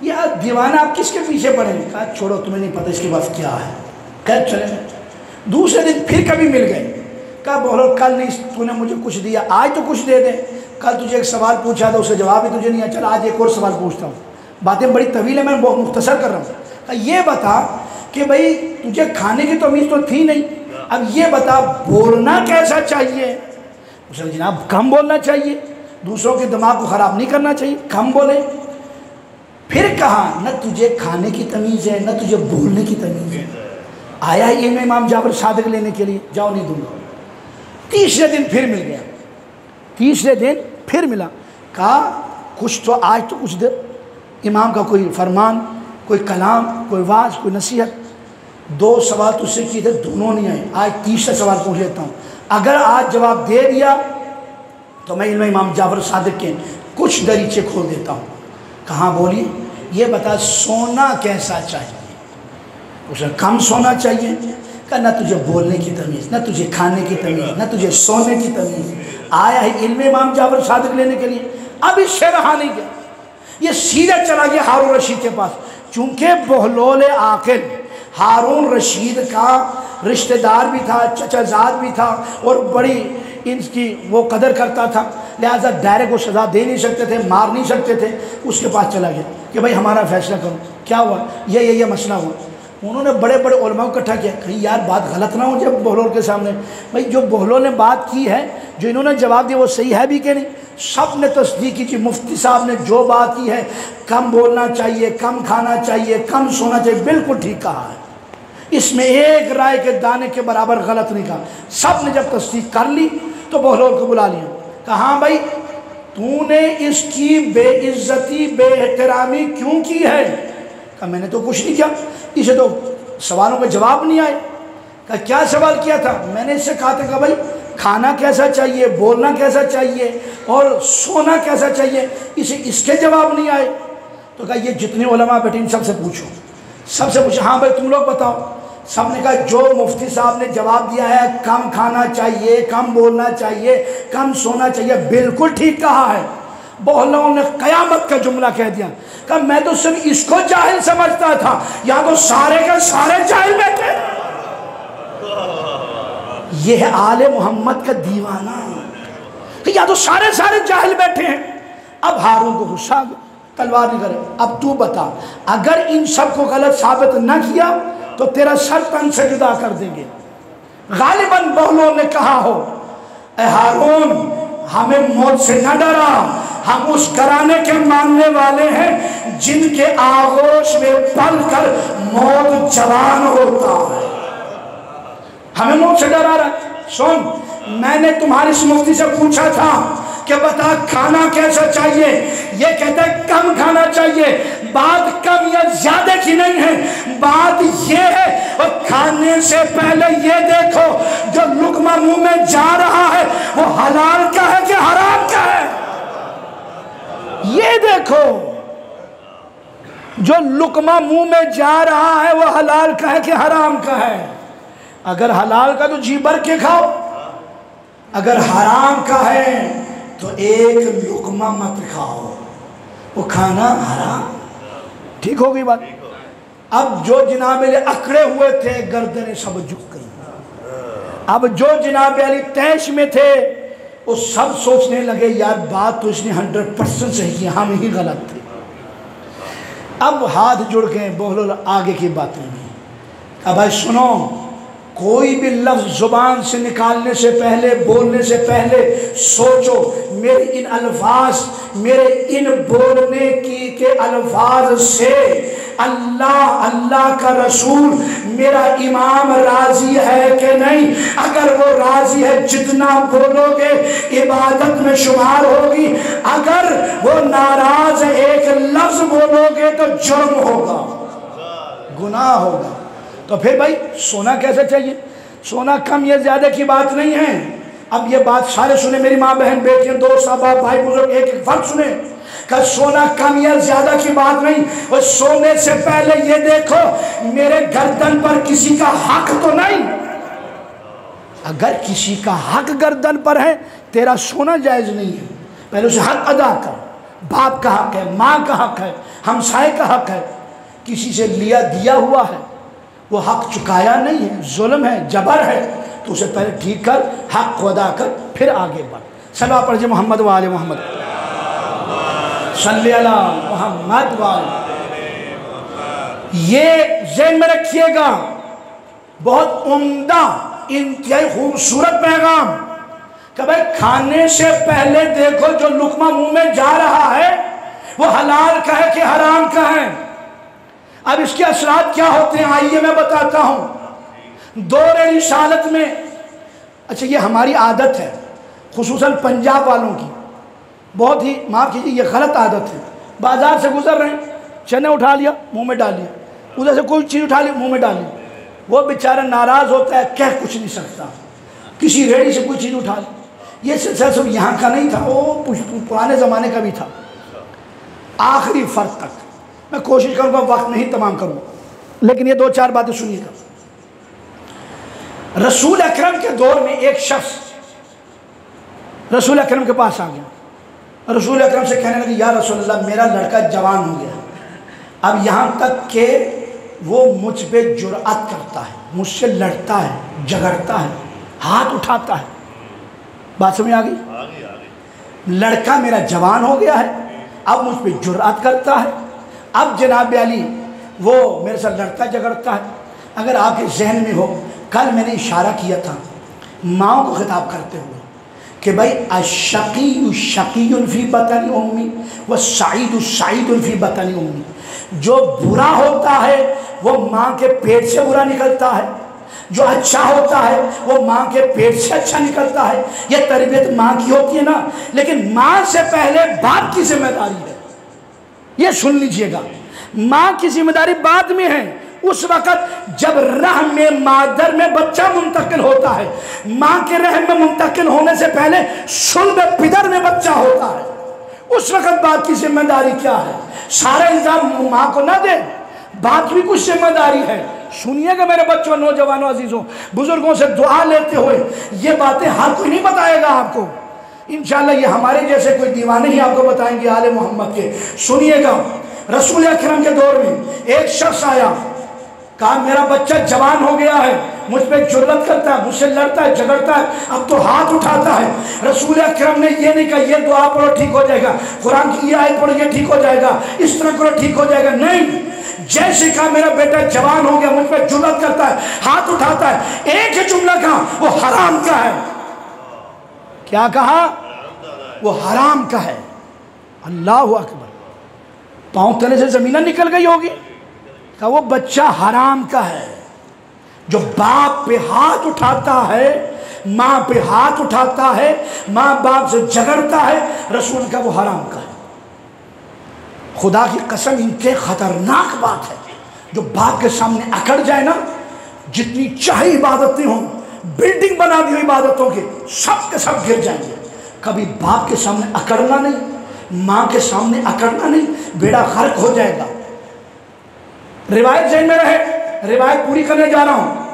यार दीवाना आप किसके पीछे पड़े? कहा छोड़ो, तुम्हें नहीं पता इसके पास क्या है। खैर चले गए। दूसरे दिन फिर कभी मिल गए। कहा बोलो कल नहीं तूने मुझे कुछ दिया, आज तो कुछ दे दे। कल तुझे एक सवाल पूछा था, उससे जवाब भी तुझे नहीं आया, चल आज एक और सवाल पूछता हूँ। बातें बड़ी तवील है, मैं बहुत मुख्तसर कर रहा हूँ। ये बता कि भाई तुझे खाने की तमीज़ तो थी नहीं, अब ये बता बोलना कैसा चाहिए? उसने जनाब कम बोलना चाहिए, दूसरों के दिमाग को ख़राब नहीं करना चाहिए, कम बोले। फिर कहा न तुझे खाने की तमीज़ है न तुझे बोलने की तमीज़ है, आया है ये इमाम जाफर सादिक लेने के लिए, जाओ नहीं दूंगा। तीसरे दिन फिर मिल गया, तीसरे दिन फिर मिला। कहा कुछ तो आज तो कुछ दे, इमाम का कोई फरमान, कोई कलाम, कोई वाज, कोई नसीहत। 2 सवाल तुझसे किए थे, दोनों नहीं आए, आज तीसरा सवाल पूछ लेता हूँ। अगर आज जवाब दे दिया तो मैं इमाम जाफर सादिक के कुछ दरीचे खोल देता हूँ। कहाँ बोलिए? ये बता सोना कैसा चाहिए? उसे कम सोना चाहिए। कहा ना तुझे बोलने की तमीज़, ना तुझे खाने की तमीज़, ना तुझे सोने की तमीज़, आया है इल्म इमाम जाफर सादिक लेने के लिए। अब इससे रहा नहीं गया, ये सीधे चला गया हारून रशीद के पास। चूँकि बहलोल आकिल हारून रशीद का रिश्तेदार भी था, चचाजाद भी था और बड़ी इनकी वो कदर करता था, लिहाजा डायरेक्ट वो सज़ा दे नहीं सकते थे, मार नहीं सकते थे। उसके पास चला गया कि भाई हमारा फैसला करो, क्या हुआ? ये मसला हुआ। उन्होंने बड़े बड़े उलमा को इकट्ठा किया, कहीं यार बात गलत ना हो जब बहलोल के सामने, भाई जो बहलोल ने बात की है, जो इन्होंने जवाब दिया वो सही है भी कि नहीं? सब ने तस्दीक की। मुफ्ती साहब ने जो बात की है, कम बोलना चाहिए, कम खाना चाहिए, कम सोना चाहिए, बिल्कुल ठीक कहा है, इसमें एक राय के दाने के बराबर गलत नहीं कहा। सब ने जब तस्दीक कर ली तो बहलोल को बुला लिया। कहा हाँ भाई तूने इसकी बेइज्जती बेएहतरामी क्यों की है? कहा मैंने तो कुछ नहीं किया, इसे तो सवालों के जवाब नहीं आए। कहा क्या सवाल किया था? मैंने इससे कहा था कि भाई खाना कैसा चाहिए, बोलना कैसा चाहिए और सोना कैसा चाहिए, इसे इसके जवाब नहीं आए। तो कहा ये जितने उलमा बैठे इन सबसे पूछो, सबसे पूछो। हाँ भाई तुम लोग बताओ। सब ने कहा जो मुफ्ती साहब ने जवाब दिया है, कम खाना चाहिए, कम बोलना चाहिए, कम सोना चाहिए, बिल्कुल ठीक कहा है। बहलोल ने कयामत का जुमला कह दिया। कहा मैं तो सिर्फ इसको जाहिल समझता था, या तो सारे के सारे जाहिल बैठे। ये है आले मोहम्मद का दीवाना, या तो सारे सारे जाहिल बैठे हैं। अब हारून को गुस्सा आ गया, तलवार नहीं करे। अब तू बता, अगर इन सब को गलत साबित न किया तो तेरा सर तन से जुदा कर देंगे। गालिबन बहलोल ने कहा हो, ए हारून हमें मौत से न डरा, हम उस घराने के मानने वाले हैं जिनके आगोश में पल कर मौत जवान होता है। हमें मौत से डरा रहा। सुन, मैंने तुम्हारे इस मुफ्ती से पूछा था कि बता खाना कैसा चाहिए, ये कहता है कम खाना चाहिए। बात कम या ज्यादा की नहीं है, बात ये है और खाने से पहले ये देखो जो लुकमा मुंह में जा रहा है वो हलाल का है कि हराम का है। ये देखो जो लुकमा मुंह में जा रहा है वो हलाल का है कि हराम का है। अगर हलाल का तो जी भर के खाओ, अगर हराम का है तो एक लुकमा मत खाओ, वो खाना हराम। ठीक हो गई बात? अब जो जनाब अली अकड़े हुए थे गर्दनें सब झुक गई। अब जो जनाब अली तैश में थे वो सब सोचने लगे यार बात तो इसने 100% सही की, हम ही गलत थे। अब हाथ जुड़ गए, बहलोल आगे की बातें नहीं। अब भाई सुनो, कोई भी लफ्ज़ ज़ुबान से निकालने से पहले, बोलने से पहले सोचो मेरे इन अल्फाज, मेरे इन बोलने की के अल्फाज से अल्लाह, अल्लाह का रसूल, मेरा इमाम राज़ी है कि नहीं। अगर वो राज़ी है जितना बोलोगे इबादत में शुमार होगी, अगर वो नाराज़ है एक लफ्ज़ बोलोगे तो जुर्म होगा, गुनाह होगा। तो फिर भाई सोना कैसे चाहिए? सोना कम या ज़्यादा की बात नहीं है, अब ये बात सारे सुने, मेरी माँ बहन बेटियां दोस्त अहबाब भाई बुजुर्ग, एक एक फर्क सुने कि सोना कम या ज्यादा की बात नहीं, और सोने से पहले ये देखो मेरे गर्दन पर किसी का हक तो नहीं। अगर किसी का हक गर्दन पर है तेरा सोना जायज नहीं है, पहले उसे हक अदा कर। बाप का हक है, माँ का हक है, हमसाए का हक है, किसी से लिया दिया हुआ है, वो हक चुकाया नहीं है, जुल्म है, जबर है, तो उसे पहले ठीक कर, हक को अदा कर, फिर आगे बढ़। सल्लल्लाहु अलैहि मोहम्मद वाले मोहम्मद, सल्ली अला मोहम्मद वाले। ये ज़हन में रखिएगा, बहुत उम्दा इंतहाई खूबसूरत पैगाम कि भाई खाने से पहले देखो जो लुकमा मुंह में जा रहा है वो हलाल का है कि हराम का है। अब इसके असरात क्या होते हैं आइए मैं बताता हूँ। दौरे रिसालत में, अच्छा ये हमारी आदत है खुसूसन पंजाब वालों की, बहुत ही माफ़ कीजिए ये गलत आदत है। बाजार से गुजर रहे हैं, चने उठा लिया मुंह में डाल लिया, उधर से कोई चीज़ उठा ली मुंह में डाल ली, वो बेचारा नाराज़ होता है, कह कुछ नहीं सकता। किसी रेडी से कोई चीज़ उठा ली, ये सिलसिला सब यहाँ का नहीं था, वो पुराने ज़माने का भी था। आखिरी फ़र्क तक मैं कोशिश करूँगा वक्त नहीं तमाम करूँगा, लेकिन ये दो चार बातें सुनिएगा। रसूल अकरम के दौर में एक शख्स रसूल अकरम के पास आ गया। रसूल अकरम से कहने लगे या रसूल अल्लाह मेरा लड़का जवान हो गया, अब यहाँ तक कि वो मुझ पे जुर्अत करता है, मुझसे लड़ता है, झगड़ता है, हाथ उठाता है। बात समझ आ गई? लड़का मेरा जवान हो गया है, अब मुझ पे जुर्अत करता है, अब जनाब अली वो मेरे साथ लड़ता झगड़ता है। अगर आपके जहन में हो, कल मैंने इशारा किया था माओ को खिताब करते हुए कि भाई अशक़ी शक़ीयुन फ़ी बतनी उम्मी व सईद सईदुन फ़ी बतनी उम्मी। जो बुरा होता है वो माँ के पेट से बुरा निकलता है, जो अच्छा होता है वो माँ के पेट से अच्छा निकलता है। ये तरबियत माँ की होती है ना, लेकिन माँ से पहले बाप की जिम्मेदारी है, ये सुन लीजिएगा। माँ की जिम्मेदारी बाद में है, उस वक़्त जब रहम में मादर में बच्चा मुंतकिल होता है, माँ के रहम में मुंतकिल होने से पहले सुल्ब पिदर में बच्चा होता है, उस वक़्त बाप की जिम्मेदारी क्या है। सारा इल्ज़ाम माँ को ना दे, बाप की कुछ जिम्मेदारी है। सुनिएगा मेरे बच्चों, नौजवानों, अजीज़ों, बुजुर्गों से दुआ लेते हुए, ये बातें हर कोई नहीं बताएगा आपको, इंशाअल्लाह ये हमारे जैसे कोई दीवाने ही आपको बताएंगे आले मोहम्मद के। सुनिएगा, रसूल अकरम के दौर में एक शख्स आया, कहा मेरा बच्चा जवान हो गया है, मुझ पर जुर्रत करता है, मुझसे लड़ता है, झगड़ता है, अब तो हाथ उठाता है। रसूल अकरम ने ये नहीं कहा ये दुआ पढ़ो ठीक हो जाएगा, कुरान की ये आयत पढ़ो ये ठीक हो जाएगा, इस तरह करो ठीक हो जाएगा, नहीं। जैसे कहा मेरा बेटा जवान हो गया, मुझ पर जुर्रत करता है, हाथ उठाता है, एक ही जुमला कहा वो हराम का है। क्या कहा? वो हराम का है। अल्लाह अकबर, पाँव तले से ज़मीन निकल गई होगी। कहा वो बच्चा हराम का है। जो बाप पे हाथ उठाता है, माँ पे हाथ उठाता है, माँ बाप से झगड़ता है, रसूल का वो हराम का है। खुदा की कसम इनके ख़तरनाक बात है, जो बाप के सामने अकड़ जाए ना, जितनी चाहे इबादतें हों, बिल्डिंग बना दी हुई इबादतों के, सब के सब गिर जाएंगे। कभी बाप के सामने अकड़ना नहीं, माँ के सामने अकड़ना नहीं, बेड़ा गर्क हो जाएगा। रिवायत जहन में रहे, रिवायत पूरी करने जा रहा हूँ।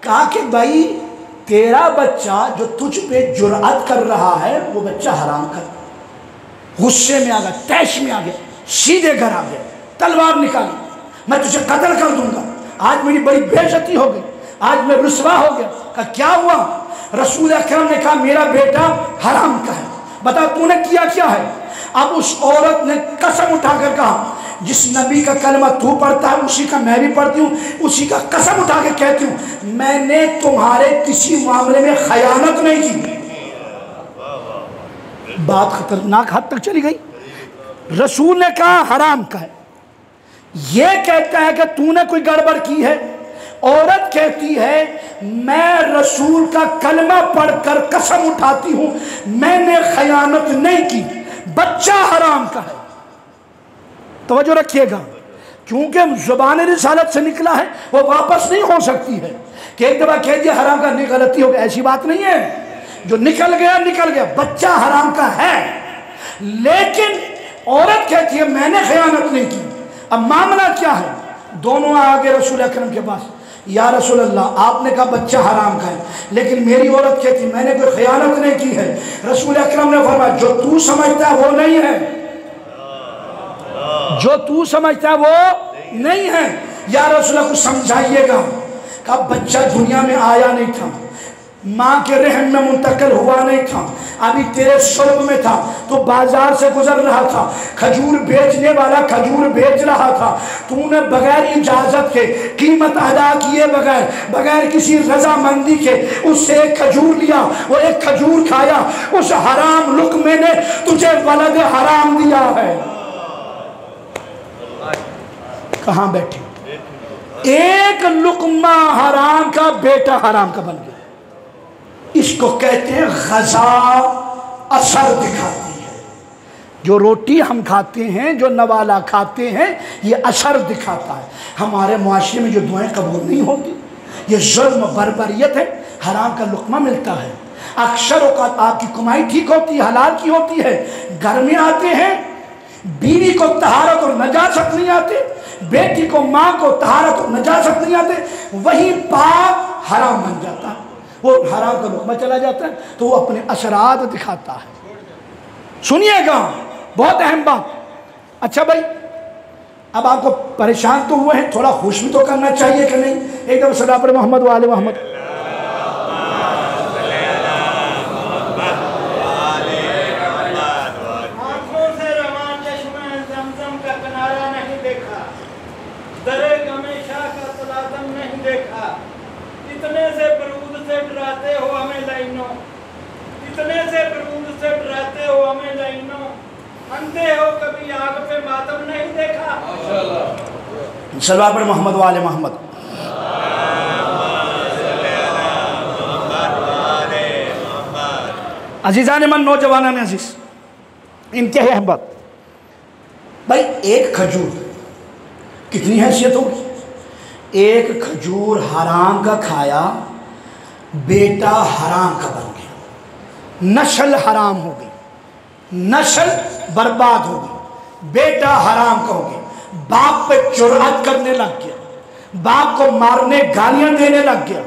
कहा कि भाई तेरा बच्चा जो तुझ पे जुर्अत कर रहा है वो बच्चा हराम का। गुस्से में आ गया, तैश में आ गया, सीधे घर आ गया, तलवार निकाली, मैं तुझे कत्ल कर दूंगा, आज मेरी बड़ी बेइज्जती हो गई, आज मैं रुसवा हो गया। कहा क्या हुआ? रसूल अकरम ने कहा मेरा बेटा हराम का है, बता तूने किया क्या है? अब उस औरत ने कसम उठाकर कहा जिस नबी का कलमा तू पढ़ता है उसी का मैं भी पढ़ती हूँ, उसी का कसम उठा के कहती हूँ मैंने तुम्हारे किसी मामले में खयानत नहीं की। बात खतरनाक हद तक चली गई। रसूल ने कहा हराम का है, ये कहता है कि तूने कोई गड़बड़ की है। औरत कहती है मैं रसूल का कलमा पढ़कर कसम उठाती हूँ मैंने खयानत नहीं की, बच्चा हराम का है। तवज्जो रखिएगा, क्योंकि ज़ुबान रिसालत से निकला है वो वापस नहीं हो सकती है कि एक दफ़ा कह दिया हराम करने गलती हो गई, ऐसी बात नहीं है। जो निकल गया निकल गया, बच्चा हराम का है। लेकिन औरत कहती है मैंने खयानत नहीं की। अब मामला क्या है, दोनों आगे रसूल अकरम के पास, या रसूल अल्लाह आपने कहा बच्चा हराम का है, लेकिन मेरी औरत कहती मैंने कोई खयानत नहीं की है। रसूल अकरम ने फरमाया जो तू समझता है वो नहीं है, जो तू समझता है वो नहीं है। या रसूल अल्लाह को समझाइएगा कि बच्चा दुनिया में आया नहीं था, माँ के रहम में मुंतकिल हुआ नहीं था, अभी तेरे सुल्ब में था, तो बाजार से गुजर रहा था, खजूर बेचने वाला खजूर बेच रहा था, तूने बगैर इजाजत के कीमत अदा किए बगैर किसी रजामंदी के उससे एक खजूर लिया, वो एक खजूर खाया, उस हराम लुक़मे ने तुझे वलद हराम दिया है। कहाँ बैठे, एक लुक़मा हराम का बेटा हराम का बन गया। इसको कहते हैं ग़ज़ा असर दिखाती है। जो रोटी हम खाते हैं, जो नवाला खाते हैं, ये असर दिखाता है। हमारे मुआशरे में जो दुआएं कबूल नहीं होती, ये जुल्म बर्बरियत है। हराम का लुक़मा मिलता है, अक्सर औक़ात आपकी कमाई ठीक होती है, हलाल की होती है, घर में आते हैं, बीवी को तहारत और नजासत नहीं आते, बेटी को माँ को तहारत और नजासत नहीं आते, वही पाक हराम बन जाता है, वो हराम का लुक़मा चला जाता है, तो वो अपने असरात दिखाता है। सुनिएगा, बहुत अहम बात। अच्छा भाई, अब आपको परेशान तो हुए हैं, थोड़ा खुश भी तो करना चाहिए कि नहीं? एकदम सल्लल्लाहु अलैहि मोहम्मद वाले मोहम्मद। आँखों से रवां चश्मे ज़मज़म का किनारा नहीं देखा, दरे गमेशा का तलाज़म नहीं देखा, इतने से बरूद से डराते हो हमें लाइनों, इतने से बरूद से डराते हो हमें लाइनों, अंधे हो कभी आग पे मातम नहीं देखा। सल्लल्लाहु अलैहि मोहम्मद वाले मोहम्मद। अजीज़ान मन, नौजवान अजीज़, इंतहाई अहमद भाई, एक खजूर कितनी हैसियत होगी? एक खजूर हराम का खाया, बेटा हराम का बन गया, नस्ल हराम हो गई, नस्ल बर्बाद हो गई, बेटा हराम का हो गया, बाप पे जुर्अत करने लग गया, बाप को मारने गालियां देने लग गया,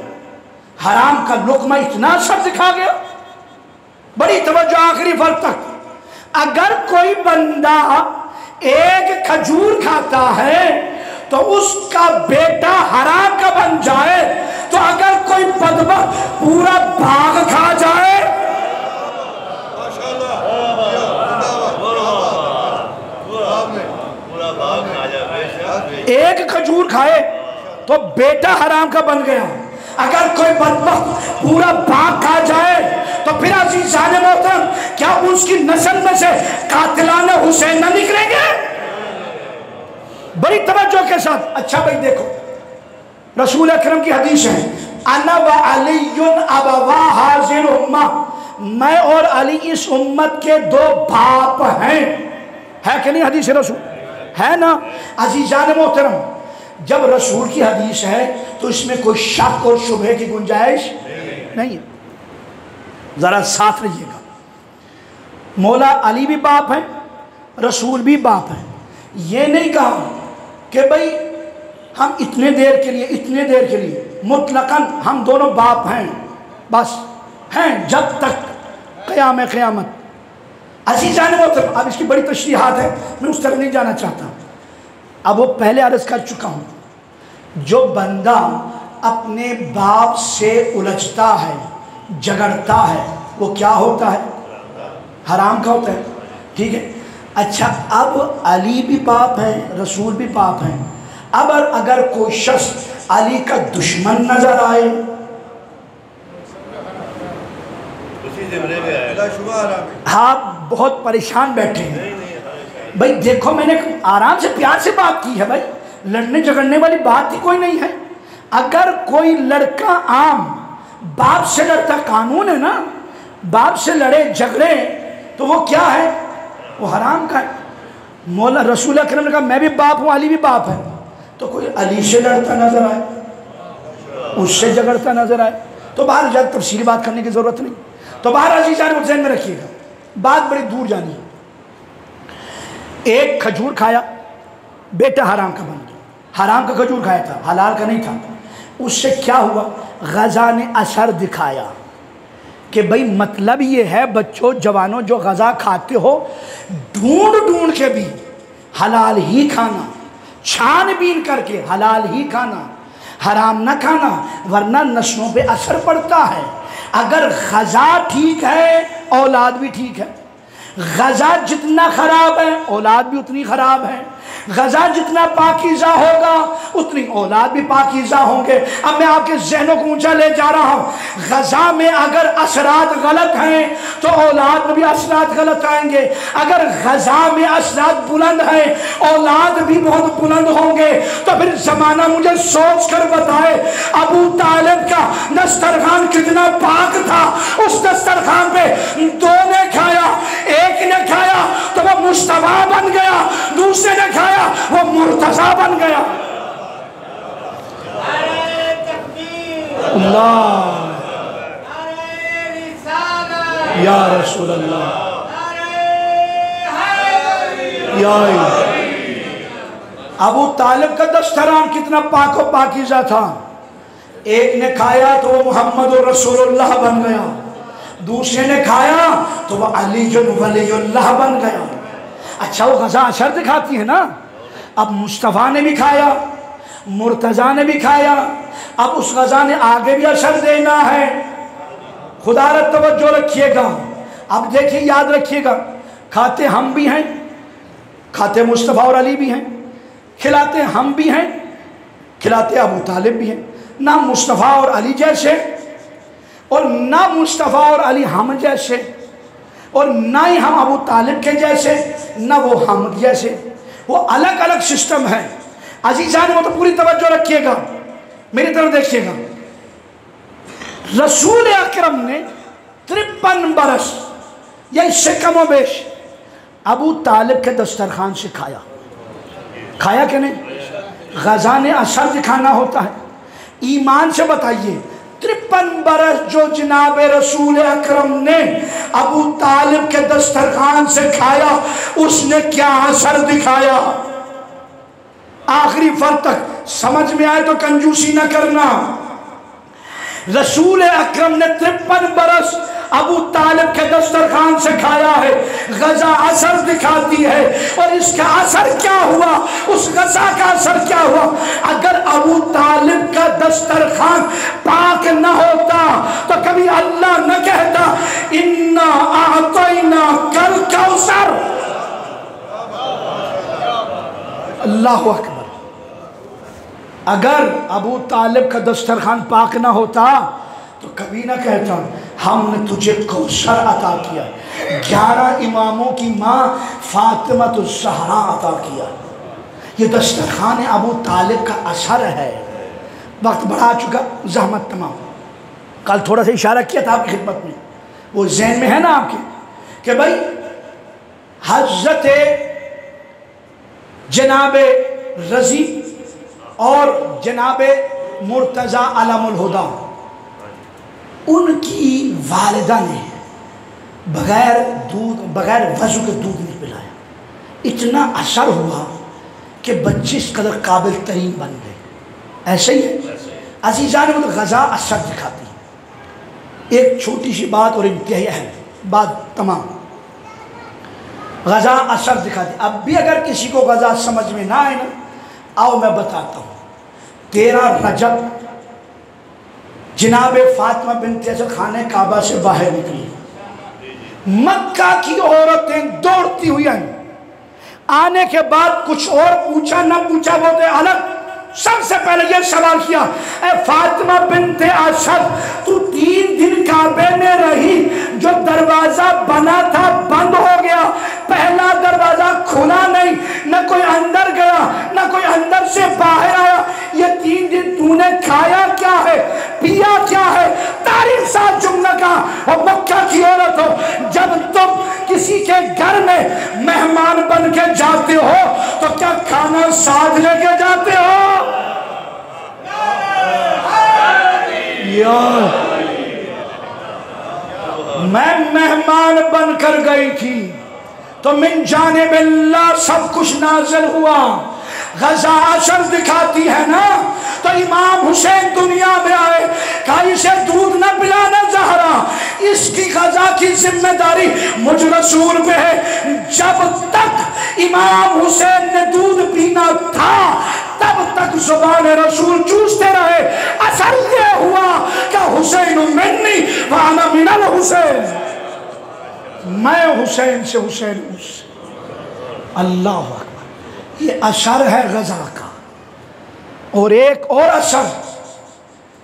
हराम का लुक़मा इतना असर दिखा गया। बड़ी तवज्जो आखिरी फर्क तक। अगर कोई बंदा एक खजूर खाता है तो उसका बेटा हराम का बन जाए, तो अगर कोई बदबख्त पूरा बाग खा जाए, एक खजूर खाए तो बेटा हराम का बन गया। अगर कोई बदबख्त पूरा बाग खा जाए तो फिर अज़ीज़ान मोहतरम, क्या उसकी नस्ल में से कातिलान हुसैन न निकलेंगे? बड़ी तवज्जो के साथ। अच्छा भाई देखो, रसूल अकरम की हदीस है, अना व अलीयुन अबवा हाज़िल उम्मा, मैं और अली इस उम्मत के दो बाप हैं। है कि नहीं हदीस रसूल? है ना अज़ीज़ान मोहतरम? जब रसूल की हदीस है तो इसमें कोई शक और शुबहे की गुंजाइश नहीं है। ज़रा साथ रहिएगा। मौला अली भी बाप हैं, रसूल भी बाप हैं। ये नहीं कहा कि भाई हम इतने देर के लिए मुतलकन हम दोनों बाप हैं, बस हैं जब तक क़यामत। अज़ीज़ान मोहतरम, अब इसकी बड़ी तशरीहात है, मैं उस तरफ नहीं जाना चाहता। अब वो पहले अर्ज़ कर चुका हूँ, जो बंदा अपने बाप से उलझता है, झगड़ता है, वो क्या होता है? हराम का होता है। ठीक है। अच्छा, अब अली भी बाप है, रसूल भी बाप हैं। अब अगर कोई शख्स अली का दुश्मन नजर आए, हाँ बहुत परेशान बैठे हैं भाई। देखो मैंने आराम से प्यार से बात की है भाई, लड़ने झगड़ने वाली बात ही कोई नहीं है। अगर कोई लड़का आम बाप से लड़ता, कानून है ना, बाप से लड़े झगड़े तो वो क्या है? वो हराम का है। मौला रसूल अकरम ने कहा मैं भी बाप हूँ, अली भी बाप है। तो कोई अली से लड़ता नजर आए, उससे झगड़ता नजर आए, तो बाहर ज़्यादा तफसीली बात करने की ज़रूरत नहीं। तो बाहर अजीजान ज़हन में रखिएगा, बात बड़ी दूर जानी है। एक खजूर खाया, बेटा हराम का बन गया, हराम का खजूर खाया था, हलाल का नहीं था। उससे क्या हुआ, गज़ा ने असर दिखाया कि भाई मतलब ये है बच्चों जवानों जो गज़ा खाते हो ढूंढ ढूंढ के भी हलाल ही खाना, छानबीन करके हलाल ही खाना, हराम ना खाना, वरना नस्लों पे असर पड़ता है। अगर गज़ा ठीक है औलाद भी ठीक है, गज़ा जितना ख़राब है औलाद भी उतनी ख़राब है, गज़ा जितना पाकीज़ा होगा उतनी औलाद भी पाकीज़ा होंगे। अब मैं आपके ज़हनों को ऊंचा ले जा रहा हूँ, गज़ा में अगर असरात गलत हैं तो औलाद में भी असरात गलत आएंगे, अगर गज़ा में असरात बुलंद हैं औलाद भी बहुत बुलंद होंगे। तो फिर ज़माना मुझे सोच कर बताए अबू तालिब का दस्तरखान कितना पाक था। उस दस्तरखान पे दो ने खाया, एक ने खाया तो वो मुस्तफा बन गया, दूसरे ने खाया वो मुर्तज़ा बन गया। अल्लाह या रसूल अल्लाह या अबू तालिब का दस्तरखान कितना पाक और पाकीज़ा था। एक ने खाया तो वो मोहम्मद रसूलुल्लाह बन गया, दूसरे ने खाया तो वह अली वलीउल्लाह बन गया। अच्छा वो गज़ा असर दिखाती है ना। अब मुस्तफ़ा ने भी खाया, मुर्तज़ा ने भी खाया, अब उस गज़ा ने आगे भी असर देना है। खुदा रे तवज्जो रखिएगा। अब देखिए याद रखिएगा, खाते हम भी हैं, खाते मुस्तफ़ा और अली भी हैं, खिलाते हम भी हैं, खिलाते अबू तालिब भी हैं। ना मुस्तफ़ा और अली जैसे और ना मुस्तफ़ा और अली हम जैसे, और ना ही हम अबू तालिब के जैसे, ना वो हम जैसे, वो अलग अलग सिस्टम है। अजीज़ान वो तो पूरी तवज्जो रखिएगा, मेरी तरफ देखिएगा। रसूल अकरम ने 53 बरस या इससे कम व बेश अबू तालिब के दस्तरखान से खाया, खाया कि नहीं। गज़ा ने असर दिखाना होता है। ईमान से बताइए 53 बरस जो जनाब रसूल अकरम ने अबू तालिब के दस्तरखान से खाया, उसने क्या असर दिखाया। आखिरी फल तक समझ में आए तो कंजूसी न करना। रसूल अकरम ने 53 बरस अबू तालिब के दस्तरखान से खाया है। गज़ा असर दिखाती है, और इसका असर क्या हुआ, उस गज़ा का असर क्या हुआ। अगर अबू तालिब का दस्तरखान पाक न होता तो कभी अल्लाह न कहता इन्ना आतैना कल कौसर। अल्लाहु अकबर। अगर अबू तालिब का दस्तरखान पाक न होता तो कभी ना कहता हमने तुझे कौसर अता किया, 11 इमामों की माँ फातिमा तो ज़हरा अता किया। ये दस्तरखान अबू तालिब का असर है। वक्त बढ़ा चुका, ज़हमत तमाम। कल थोड़ा सा इशारा किया था आपकी खिदमत में, वो ज़हन में है ना आपके कि भाई हज़रत जनाब रज़ी और जनाब मुर्तज़ा अलमुल हुदा, उनकी वालिदा ने बग़ैर दूध, बग़ैर वज़ू के दूध नहीं पिलाया। इतना असर हुआ कि बच्चे इस कदर काबिल तरीन बन गए। ऐसे ही है अज़ीज़ान में तो गज़ा असर दिखाती है। एक छोटी सी बात और इंतहाई अहम बात तमाम, गज़ा असर दिखाती। अब भी अगर किसी को गज़ा समझ में ना आए ना, आओ मैं बताता हूँ। 13 रजब जनाब फातिमा बिन्त असद खाने काबा से बाहर निकली। मक्का की औरतें दौड़ती हुई आई। आने के बाद कुछ और पूछा ना पूछा वो तो अलग, सबसे पहले ये सवाल किया, ए फातिमा बिन्त असद तू 3 दिन काबे में रही, जो दरवाजा बना था बंद हो गया, पहला दरवाजा खुला नहीं, न कोई अंदर गया न कोई अंदर से बाहर आया, ये 3 दिन तूने खाया क्या है, पिया क्या है। तारीफ साथ जुमला का, और मक्का की औरत हो, जब तुम किसी के घर में मेहमान बन के जाते हो तो क्या खाना साथ लेके जाते हो। मैं मेहमान बनकर गई थी तो मिन जानिबिल्लाह सब कुछ नाज़िल हुआ। गजा अशर दिखाती है ना, तो इमाम हुसैन दुनिया में आए, कहा इसे दूध न पिलाना ज़हरा, इसकी गजा की जिम्मेदारी मुझ रसूल पे है। जब तक इमाम हुसैन ने दूध पीना था तब तक जुबान रसूल चूसते रहे। असर ये हुआ कि हुसैन मिन्नी व अना मिनल हुसैन, मैं हुसैन से, हुसैन उससे। अल्लाह अकबर, ये असर है गजा का। और एक और असर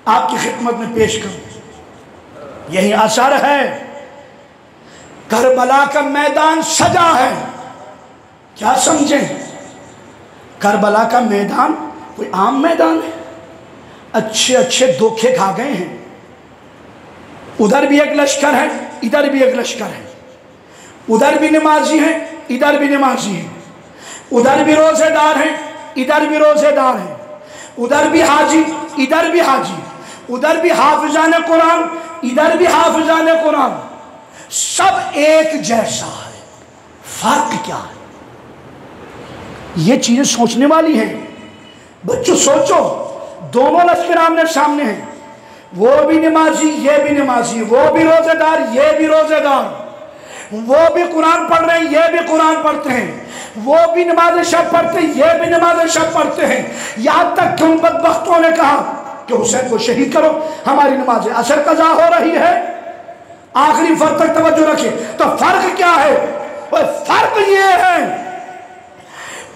आपकी खिदमत में पेश करूं, यही असर है करबला का मैदान सजा है। क्या समझें, करबला का मैदान कोई आम मैदान है? अच्छे अच्छे धोखे खा गए हैं। उधर भी एक लश्कर है, इधर भी एक लश्कर है, उधर भी नमाजी है, इधर भी नमाजी है, उधर भी रोजेदार हैं, इधर भी रोजेदार हैं, उधर भी हाजी, इधर भी हाजी, उधर भी हाफिजाने कुरान, इधर भी हाफिजाने कुरान। सब एक जैसा है, फर्क क्या है? ये चीजें सोचने वाली हैं। बच्चों सोचो, दोनों लश्कर आमने सामने हैं, वो भी नमाजी, ये भी नमाजी, वो भी रोजेदार, ये भी रोजेदार, वो भी कुरान पढ़ रहे हैं, ये भी कुरान पढ़ते हैं, वो भी नमाज शब पढ़ते हैं, ये भी नमाज शब पढ़ते हैं। यहाँ तक कि उन बदबख्तों ने कहा कि हुसैन को शहीद करो, हमारी नमाज असर कज़ा हो रही है। आखिरी फर्क तक तवज्जो रखिए। तो फर्क क्या है? और फर्क ये है,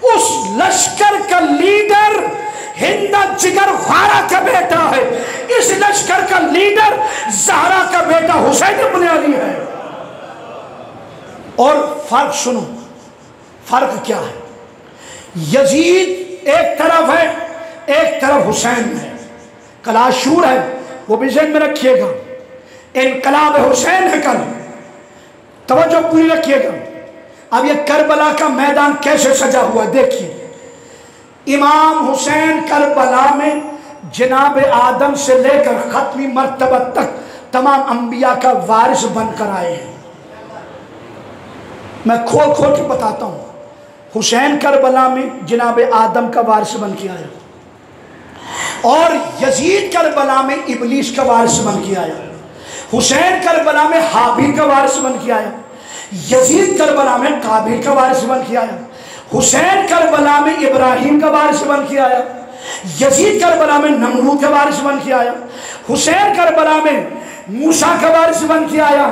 उस लश्कर का लीडर हिंदा जिगर ख्वारा का बेटा है, इस लश्कर का लीडर ज़हरा का बेटा हुसैन इब्न अली है। और फर्क सुनो, फर्क क्या है? यजीद एक तरफ है, एक तरफ हुसैन है। कल आशूर है, वो भी ज़हन में रखिएगा। इनकलाब हुसैन है कल, तवज्जो पूरी रखिएगा। अब ये करबला का मैदान कैसे सजा हुआ देखिए। इमाम हुसैन करबला में जनाब आदम से लेकर खत्मी मर्तबा तक तमाम अंबिया का वारिस बनकर आए हैं। मैं खोल खोल के बताता हूँ। हुसैन करबला में जनाब आदम का वारिस बन के आया, और यजीद करबला में इबलीस का वारिस बन के आया। हुसैन करबला में हाबिल का वारिस बन के आया, यजीद करबला में काबिल का वारिस बन के आया। हुसैन करबला में इब्राहिम का वारिस बन के आया, यजीद करबला में नमरूद का वारिस बन के आया। हुसैन करबला में मूसा का वारिस बन के आया,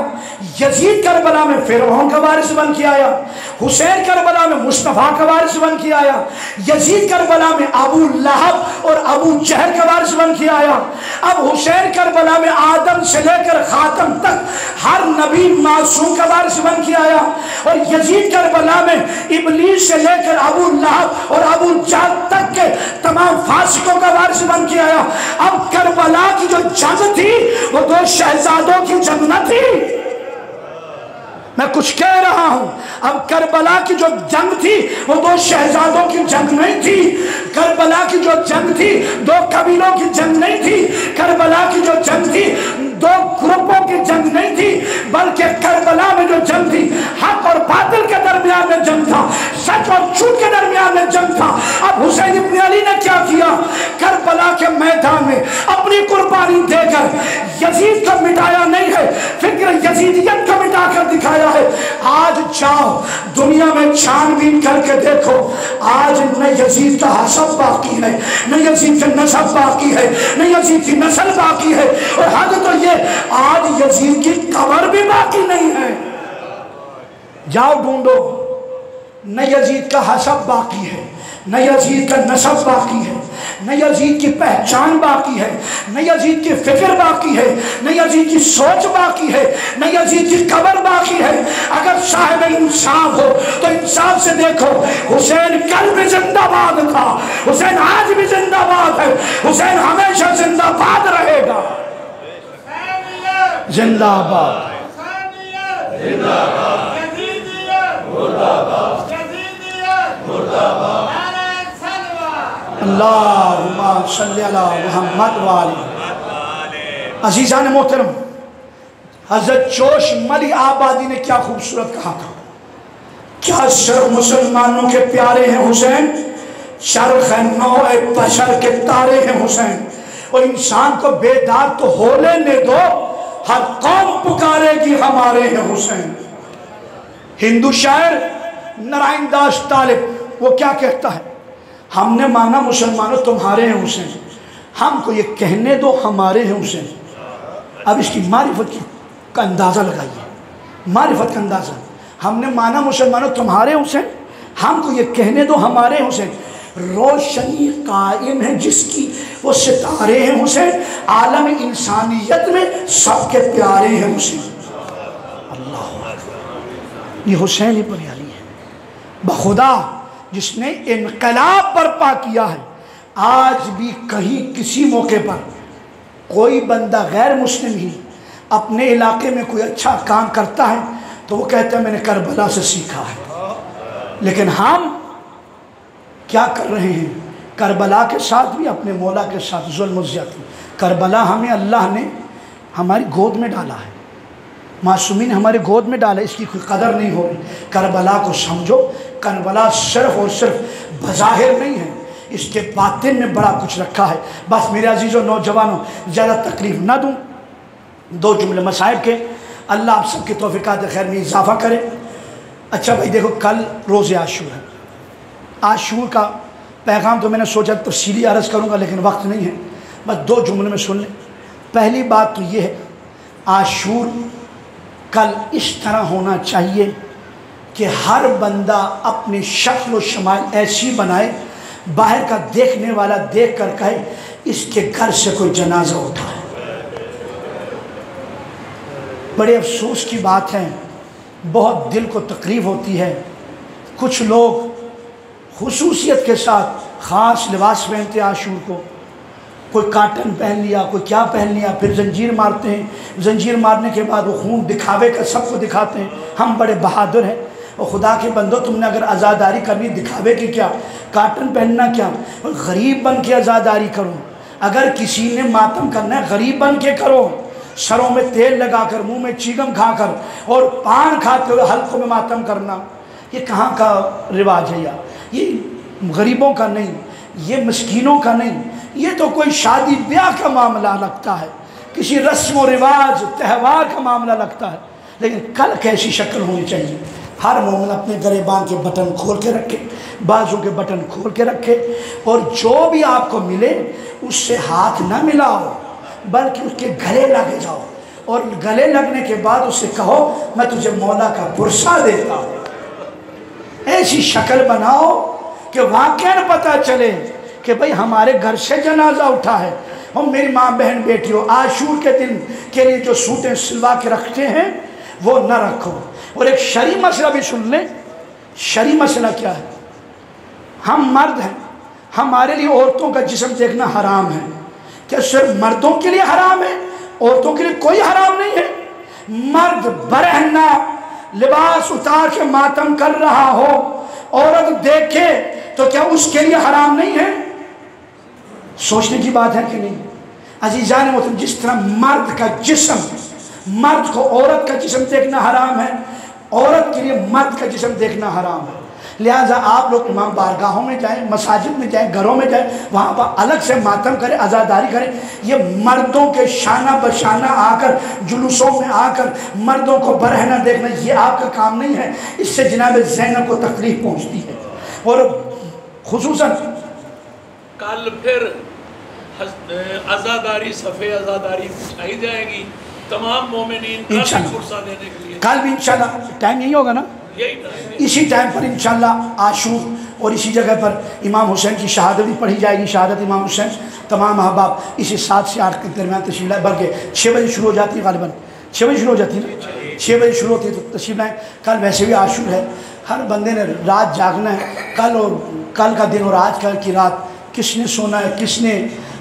यजीद करबला में फिरौन का वारिस बन के आया। हुसैन करबला में मुस्तफ़ा का वारिस बन के आया, यजीद करबला में अबू लहब और अबू जहल का वारिस बन के आया। अब हुसैन करबला में आदम से लेकर खातम तक हर नबी मासूम का वारिस बन के आया, और यजीद करबला में इबलीस से लेकर अबू लहब और अबू जहल तक के तमाम फासिकों का वारिस बन के आया। अब करबला की जो जंग थी वो दो शहजादों की जंग न थी, मैं कुछ कह रहा हूं। अब करबला की जो जंग थी वो दो शहजादों की जंग नहीं थी। करबला की जो जंग थी दो कबीलों की जंग नहीं थी। करबला की जो जंग थी दो ग्रुपों की जंग नहीं थी, बल्कि करबला में जो जंग थी हक और बातिल के दरमियान में जंग था, सच और झूठ के दरमियान में जंग था। अब हुसैन इब्न अली ने क्या किया? करबला के मैदान में अपनी कुर्बानी देकर यजीद को मिटाया नहीं है, फिक्र यजीदियत को मिटाकर दिखाया है। आज जाओ दुनिया में छानबीन करके देखो, आज न यजीद का हसब बाकी है, न यजीद का नसब बाकी है, न यजीद की नस्ल बाकी है, और हद तो ये आज यजीद की कब्र भी बाकी नहीं है। जाओ ढूंढो, न यजीद का हसब बाकी है, न यजीद का नसब बाकी है, न यजीद की पहचान बाकी है, न यजीद की फिक्र बाकी है, न यजीद की सोच बाकी है, न यजीद की कब्र बाकी है। अगर साहिब इंसाफ हो तो इंसाफ से देखो, हुसैन कल भी जिंदाबाद था, हुसैन आज भी जिंदाबाद है, हुसैन हमेशा जिंदाबाद रहेगा। जिंदाबाद अल्लाहुम्मा सल्ली अला मुहम्मद व आलि। अज़ीज़ान मोहतरम, हजरत जोश मली आबादी ने क्या खूबसूरत कहा था, क्या सिर्फ मुसलमानों के प्यारे हैं हुसैन, शर्ख नौ बशर के तारे हैं हुसैन। और इंसान को बेदार तो हो लेने दो, हर कौम पुकारेगी हमारे हैं हुसैन। हिंदू शायर नारायण दास तालिब वो क्या कहता है, हमने माना मुसलमानों तुम्हारे हैं हुसैन, हमको ये कहने दो हमारे हैं हुसैन। अब इसकी मारिफत का अंदाज़ा लगाइए, मारिफत का अंदाज़ा। हमने माना मुसलमानों तुम्हारे हुसैन, हमको ये कहने दो हमारे हुसैन। रोशनी कायम है जिसकी वो सितारे हैं हुसैन, आलम इंसानियत में सबके प्यारे हैं हुसैन। अल्लाह, ये हुसैन ही बनियाली है बखुदा जिसने इनकलाब बर्पा किया है। आज भी कहीं किसी मौके पर कोई बंदा गैर मुस्लिम ही अपने इलाके में कोई अच्छा काम करता है तो वो कहता है मैंने करबला से सीखा है। लेकिन हम क्या कर रहे हैं, करबला के साथ भी अपने मौला के साथ जुल्म ज़्यादती। करबला हमें अल्लाह ने हमारी गोद में डाला है, मासूमीन हमारे गोद में डाला, इसकी कोई कदर नहीं हो रही। करबला को समझो, करबला सिर्फ और सिर्फ बज़ाहिर नहीं है, इसके बातिन में बड़ा कुछ रखा है। बस मेरे अजीज़ों नौजवानों, ज़्यादा तकलीफ़ ना दूँ, दो जुमले मसाइब के, अल्लाह आप सबकी तौफ़ीक़ात खैर में इजाफ़ा करे। अच्छा भाई देखो, कल रोज़े आशूर है। आशूर का पैगाम तो मैंने सोचा तफसीली अर्ज़ करूँगा लेकिन वक्त नहीं है, बस दो जुमले में सुन लें। पहली बात तो ये है, आशूर कल इस तरह होना चाहिए कि हर बंदा अपनी शक्ल व शमाइल ऐसी बनाए, बाहर का देखने वाला देख कर कहे इसके घर से कोई जनाजा उठा है। बड़े अफसोस की बात है, बहुत दिल को तकलीफ़ होती है, कुछ लोग खुसूसियत के साथ ख़ास लिबास पहनते हैं आशूर को, कोई काटन पहन लिया, कोई क्या पहन लिया, फिर जंजीर मारते हैं। जंजीर मारने के बाद वो खून दिखावे का सबको दिखाते हैं, हम बड़े बहादुर हैं। और खुदा के बंदो, तुमने अगर आज़ादारी करनी दिखावे की क्या, काटन पहनना क्या, गरीब बन के आज़ादारी करो। अगर किसी ने मातम करना है गरीब बन के करो, सरों में तेल लगाकर, मुंह में चीगम खाकर और पान खाते हुए हल्कों में मातम करना, ये कहाँ का रिवाज है यार? ये गरीबों का नहीं, ये मस्कीनों का नहीं, ये तो कोई शादी ब्याह का मामला लगता है, किसी रस्म व रिवाज त्यौहार का मामला लगता है। लेकिन कल कैसी शक्ल होनी चाहिए, हर मोमिन अपने गरेबान के बटन खोल के रखे, बाजू के बटन खोल के रखे, और जो भी आपको मिले उससे हाथ ना मिलाओ बल्कि उसके गले लगे जाओ, और गले लगने के बाद उससे कहो मैं तुझे मौला का पुरसा देता हूँ। ऐसी शक्ल बनाओ कि वाकई पता चले कि भाई हमारे घर से जनाजा उठा है। और मेरी माँ बहन बेटियों, आशूर के दिन के लिए जो सूटें सिलवा के रखते हैं वो न रखो। और एक शरई मसला भी सुन लें। शरई मसला क्या है? हम मर्द हैं, हमारे लिए औरतों का जिस्म देखना हराम है। क्या सिर्फ मर्दों के लिए हराम है? औरतों के लिए कोई हराम नहीं है। मर्द बरहना लिबास उतार के मातम कर रहा हो, औरत देखे तो क्या उसके लिए हराम नहीं है? सोचने की बात है कि नहीं? अजीजान मोहतरम, जिस तरह मर्द का जिस्म, मर्द को औरत का जिस्म देखना हराम है, औरत के लिए मर्द का जिस्म देखना हराम है। लिहाजा आप लोग इमाम बारगाहों में जाएं, मसाजिद में जाएं, घरों में जाएं, वहाँ पर अलग से मातम करें, आज़ादारी करें। ये मर्दों के शाना बशाना आकर, जुलूसों में आकर मर्दों को बरहना देखना, ये आपका काम नहीं है। इससे जनाब ज़ैनब को तकलीफ पहुँचती है। और खुसूसन कल फिर आज़ादारी, सफ़े आज़ादारी बिछाई जाएगी तमाम मोमिनीन का फुर्सा देने के लिए। कल भी इंशाल्लाह टाइम यही होगा ना, यही टाइम, इसी टाइम पर इंशाल्लाह आशूर, और इसी जगह पर इमाम हुसैन की शहादत भी पढ़ी जाएगी। शहादत इमाम हुसैन, तमाम अहबाब इसी 7 से 8 के दरमियान तशरीफ़ लाए, बल्कि 6 बजे शुरू हो जाती है, गालिबन 6 बजे शुरू हो जाती है ना, 6 बजे शुरू होती है तो तशरीफ़ लाएँ। कल वैसे भी आशूर है, हर बंदे ने रात जागना है। कल और कल का दिन और आज कल की रात किसने सोना है, किसने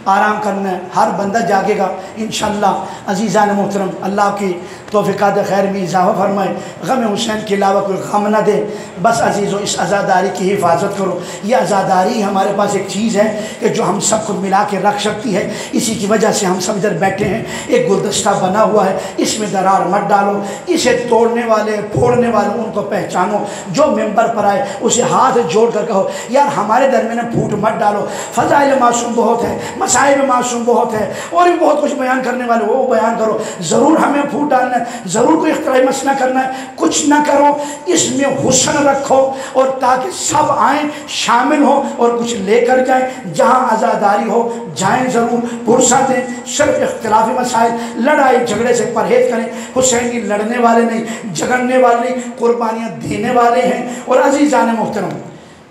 आराम करना है, हर बंदा जागेगा इंशाअल्लाह। अज़ीज़ान मोहतरम, अल्लाह की तौफ़ीक़ात खैर में इजाफ़ा फरमाए, गम हुसैन के अलावा कोई गम न दे। बस अजीज़ों, इस आज़ादारी की हिफाजत करो। ये आज़ादारी हमारे पास एक चीज़ है कि जो हम सबको मिला के रख सकती है। इसी की वजह से हम सब इधर बैठे हैं। एक गुलदस्ता बना हुआ है, इसमें दरार मत डालो। इसे तोड़ने वाले, फोड़ने वाले उनको पहचानो। जो मेंबर पर आए उसे हाथ जोड़ कर कहो, यार हमारे दरमियान फूट मत डालो। फ़ज़ाइल मासूम बहुत है, मसाइब मासूम बहुत है, और भी बहुत कुछ बयान करने वाले वो बयान करो। ज़रूर हमें फूट डालना है, ज़रूर कोई इख्तिलाफ़ मसला करना है, कुछ ना करो। इसमें हुस्न रखो और ताकि सब आएँ, शामिल हो और कुछ लेकर जाएँ। जहाँ आज़ादारी हो जाएँ ज़रूर, फुर्सत दें। सिर्फ इख्तिलाफ़ी मसाइल, लड़ाई झगड़े से परहेज़ करें। हुसैनी लड़ने वाले नहीं, झगड़ने वाले नहीं, कुर्बानियाँ देने वाले हैं। और अज़ीज़ान मोहतरम,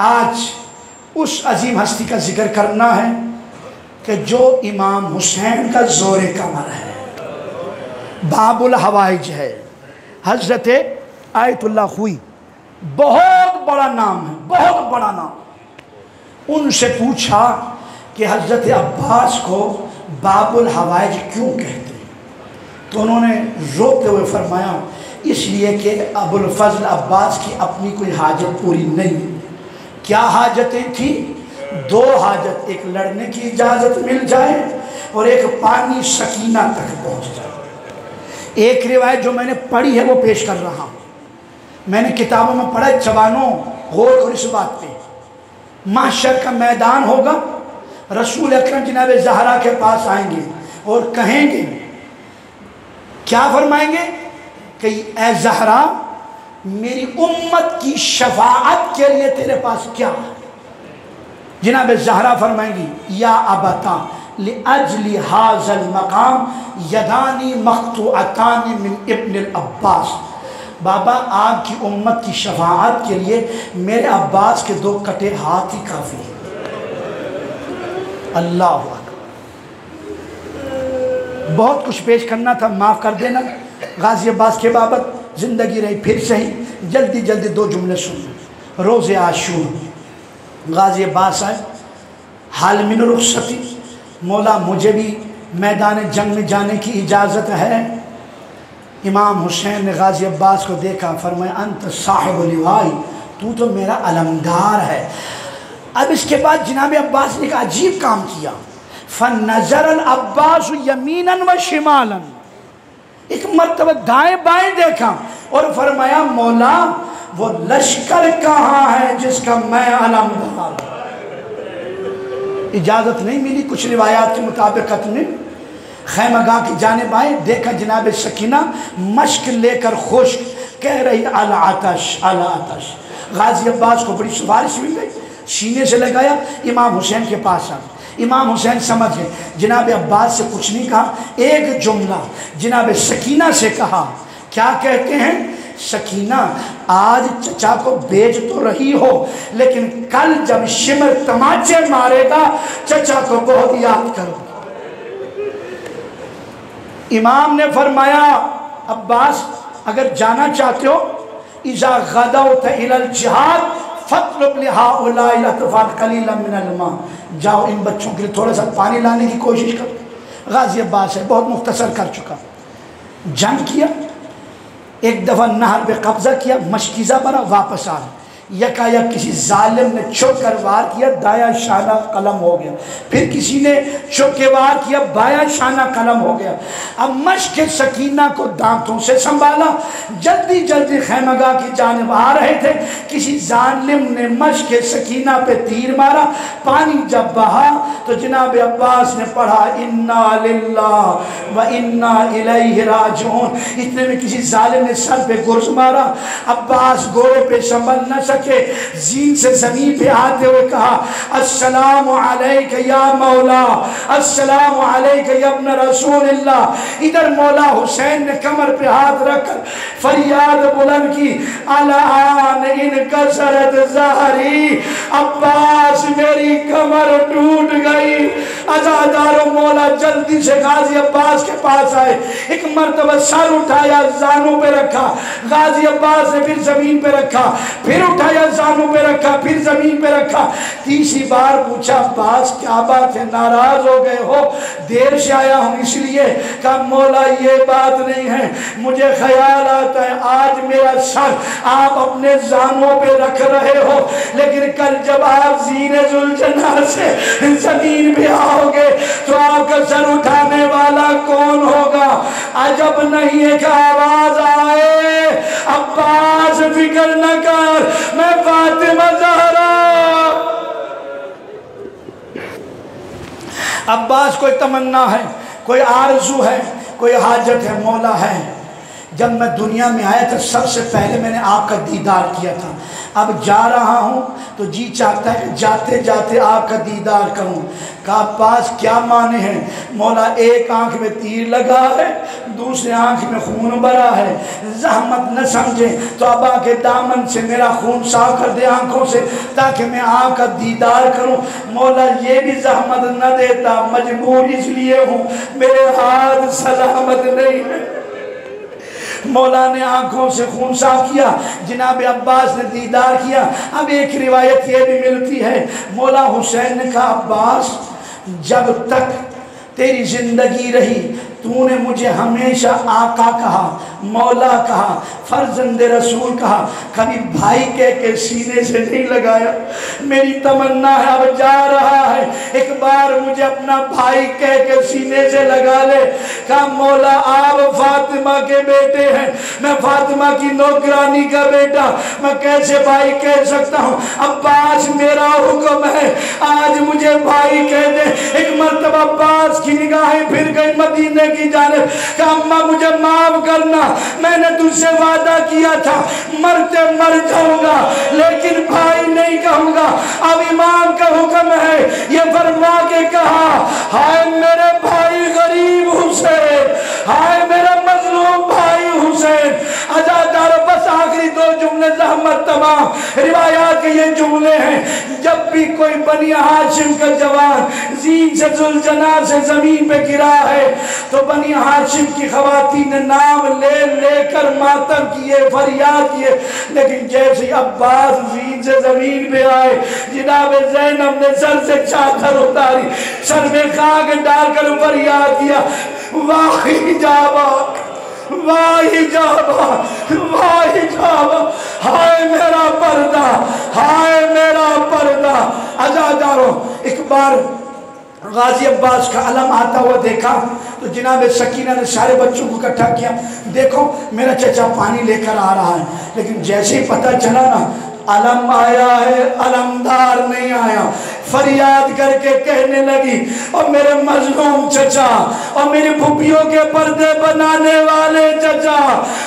आज उस अजीम हस्ती का जिक्र करना है कि जो इमाम हुसैन का ज़ोर कमर है, बाबुल हवाइज है, हज़रत आयतुल्लाह खुई। बहुत बड़ा नाम है, बहुत बड़ा नाम। उनसे पूछा कि हज़रत अब्बास को बाबुल हवाइज क्यों कहते हैं, तो उन्होंने रोते हुए फरमाया, इसलिए कि अबुल फज़ल अब्बास की अपनी कोई हाजत पूरी नहीं। क्या हाजतें थी? दो हाजत, एक लड़ने की इजाज़त मिल जाए और एक पानी सकीना तक पहुँच जाए। एक रिवायत जो मैंने पढ़ी है वो पेश कर रहा हूँ। मैंने किताबों में पढ़ा, जवानों गौर करो इस बात पे। महशर का मैदान होगा, रसूल अकरम जनाब ज़हरा के पास आएंगे और कहेंगे, क्या फरमाएंगे कि ए ज़हरा, मेरी उम्मत की शफाअत के लिए तेरे पास क्या है? जनाब ज़हरा फरमाएंगी, या अबता लिअजली हाज़ल मकाम यदानी मक़तूअतानी मिन इब्निल अब्बास। बाबा, आपकी उम्मत की शफाअत के लिए मेरे अब्बास के दो कटे हाथ ही काफ़ी है। अल्लाह अकबर। बहुत कुछ पेश करना था, माफ़ कर देना। गाज़ी अब्बास के बाबत ज़िंदगी रही फिर सही, जल्दी जल्दी दो जुमले सुन। रोज़े आशूर गाज़ी अब्बास आए, हाल मिन रुख़्सती, मौला मुझे भी मैदान जंग में जाने की इजाज़त है। इमाम हुसैन ने गाज़ी अब्बास को देखा, फरमाया, अंत साहिब लिवाई, तू तो मेरा अलमदार है। अब इसके बाद जनाब अब्बास ने एक अजीब काम किया। फ़नज़र अब्बास यमीनन व शिमालन, एक मरतबा दाएँ बाएँ देखा और फरमाया, मौला वो लश्कर कहाँ है जिसका मैं अलमदार। इजाज़त नहीं मिली कुछ रिवायात के मुताबिक। ने खैमगाह की जानिब आए, देखा जनाब सकीना मश्क लेकर खुश कह रही, अला आतश अला आतश। गाज़ी अब्बास को बड़ी सिफारिश मिल गई, सीने से लगाया, इमाम हुसैन के पास आ। इमाम हुसैन समझ गए, जनाब अब्बास से कुछ नहीं कहा, एक जुमला जनाब सकीना से कहा। क्या कहते हैं? सकीना, आज चचा को बेच तो रही हो, लेकिन कल जब शिमर तमाचे मारेगा चचा को बहुत याद करो। इमाम ने फरमाया, अब्बास अगर जाना चाहते हो, इज़ा गदौत इलल जिहाद फतलब लिहाउलाइल अतफाल कलीलन मिनल मा, जाओ इन बच्चों के लिए थोड़ा सा पानी लाने की कोशिश करो। गाज़ी अब्बास है, बहुत मुख्तसर कर चुका। जंग किया, एक दफ़ा नहर पे कब्ज़ा किया, मशकीज़ा बना, वापस आ। यकायक किसी जालिम ने चौक कर वार किया, दाया शाना कलम हो गया। फिर किसी ने चौके वार किया, बाया शाना कलम हो गया। अब मश्क सकीना को दांतों से संभाला, जल्दी जल्दी खैमगाह की जानिब आ रहे थे। किसी जालिम ने मश्क सकीना पे तीर मारा। पानी जब बहा तो जनाब अब्बास ने पढ़ा, इन्ना लिल्लाह व इन्ना इलैहि राजिऊन। इतने में किसी जालिम ने सर पे गुर्ज मारा। अब्बास घोड़े पे संभल न सके, जीन से ज़मीन पे आते हुए कहा, अस्सलामु अलैका या मौला, अस्सलामु अलैका या इब्न रसूलिल्लाह। इधर मौला हुसैन ने कमर पे हाथ रखकर फरियाद बुलंद की, अलान इन कसरत ज़हरी, अब्बास मेरी कमर टूट गई। अज़ादारों, मौला जल्दी से गाज़ी अब्बास के पास आए। एक मरतबा सर उठाया, जानों पे रखा, गाज़ी अब्बास ने फिर ज़मीन पे रखा, फिर उठाया, जानों पे रखा, फिर जमीन पे रखा। तीसरी बार पूछा, अब्बास क्या बात है, नाराज हो गए हो, देर से आया हूँ इसलिए। कहा मौला ये बात नहीं है, मुझे ख्याल आता है आज मेरा सर आप अपने जानों पे रख रहे हो, लेकिन कल जब आप ज़ीने ज़ुल्जना से जमीन पे आओगे तो आपका सर उठाने वाला कौन होगा? अजब नहीं है कि आवाज आए, अब्बास फिक्र न कर, मैं फातिमा ज़हरा। अब्बास कोई तमन्ना है, कोई आरज़ू है, कोई हाजत है, मौला है। जब मैं दुनिया में आया था सबसे पहले मैंने आपका दीदार किया था, अब जा रहा हूँ तो जी चाहता है कि जाते जाते आपका दीदार करूँ। कहा पास क्या माने हैं? मौला एक आँख में तीर लगा है, दूसरे आँख में खून भरा है, जहमत न समझे तो अबा के दामन से मेरा खून साफ कर दे आँखों से, ताकि मैं आपका दीदार करूँ। मौला ये भी जहमत न देता, मजबूर इसलिए हूँ, मेरे हाथ सलामत नहीं है। मौला ने आंखों से खून साफ किया, जनाब अब्बास ने दीदार किया। अब एक रिवायत ये भी मिलती है, मौला हुसैन ने कहा अब्बास जब तक तेरी जिंदगी रही तूने मुझे हमेशा आका कहा, मौला कहा, फर्जंद रसूल कहा, कभी भाई के सीने से नहीं लगाया। मेरी तमन्ना है अब जा रहा है, एक बार मुझे अपना भाई के सीने से लगा ले। कहा मौला आप फातिमा के बेटे हैं, मैं फातिमा की नौकरानी का बेटा, मैं कैसे भाई कह सकता हूँ? अब्बास मेरा हुक्म है, आज मुझे भाई कह दे। एक मर्तबा अब्बास की निगाहें फिर गई मदीने की जानिब। कहा अम्मा मुझे माफ करना, मैंने तुझसे वादा किया था मरते मर जाऊंगा, लेकिन भाई नहीं कहूंगा। अब इमाम का हुक्म है, ये फरमा के कहा हाय मेरे भाई गरीब हुसैन, हाय मेरा मजलूम भाई हुसैन। अजादार बस आखिरी दो जुमले जहमत तमाम रिवायात के ये जुमले हैं, जब भी कोई बनी हाशिम का जवान ज़ीन से ज़ुल्जना से जमीन पे गिरा है तो बनी हाशिम की ख़वातीन ने नाम ले लेकर मातम किए, फरियाद किए, लेकिन जैसे अब्बास ज़ीन से जमीन पे आए, जनाब ज़ैनब ने सर से चादर उतारी, सर में खाक डालकर फरियाद किया, वाह जाबा, वाह जाबा, वाह जाबा, हाय मेरा पर्दा, हाय मेरा पर्दा। अज़ादारों एक बार गाजी अब्बास का अलम आता हुआ देखा तो जनाब सकीना ने सारे बच्चों को इकट्ठा किया, देखो मेरा चचा पानी लेकर आ रहा है। लेकिन जैसे ही पता चला ना अलम आया है, अलमदार नहीं आया, फरियाद करके कहने लगी और मेरे मजलूम चचा और मेरी फुफियों के पर्दे बनाने वाले चचा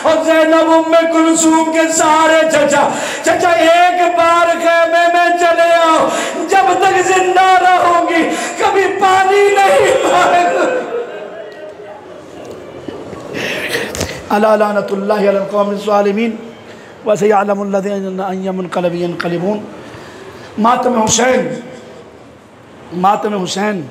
और ज़ैनब उम्मे कुलसूम के सारे चचा, चचा एक बार खेमे में चले आओ, जब तक जिंदा रहूंगी कभी पानी नहीं पाएगा। अला लानतुल्लाहि अलल कौमिज़ ज़ालिमीन व सयअलमुल लज़ीना यनक़लिबून। मातम हुसैन, मातम हुसैन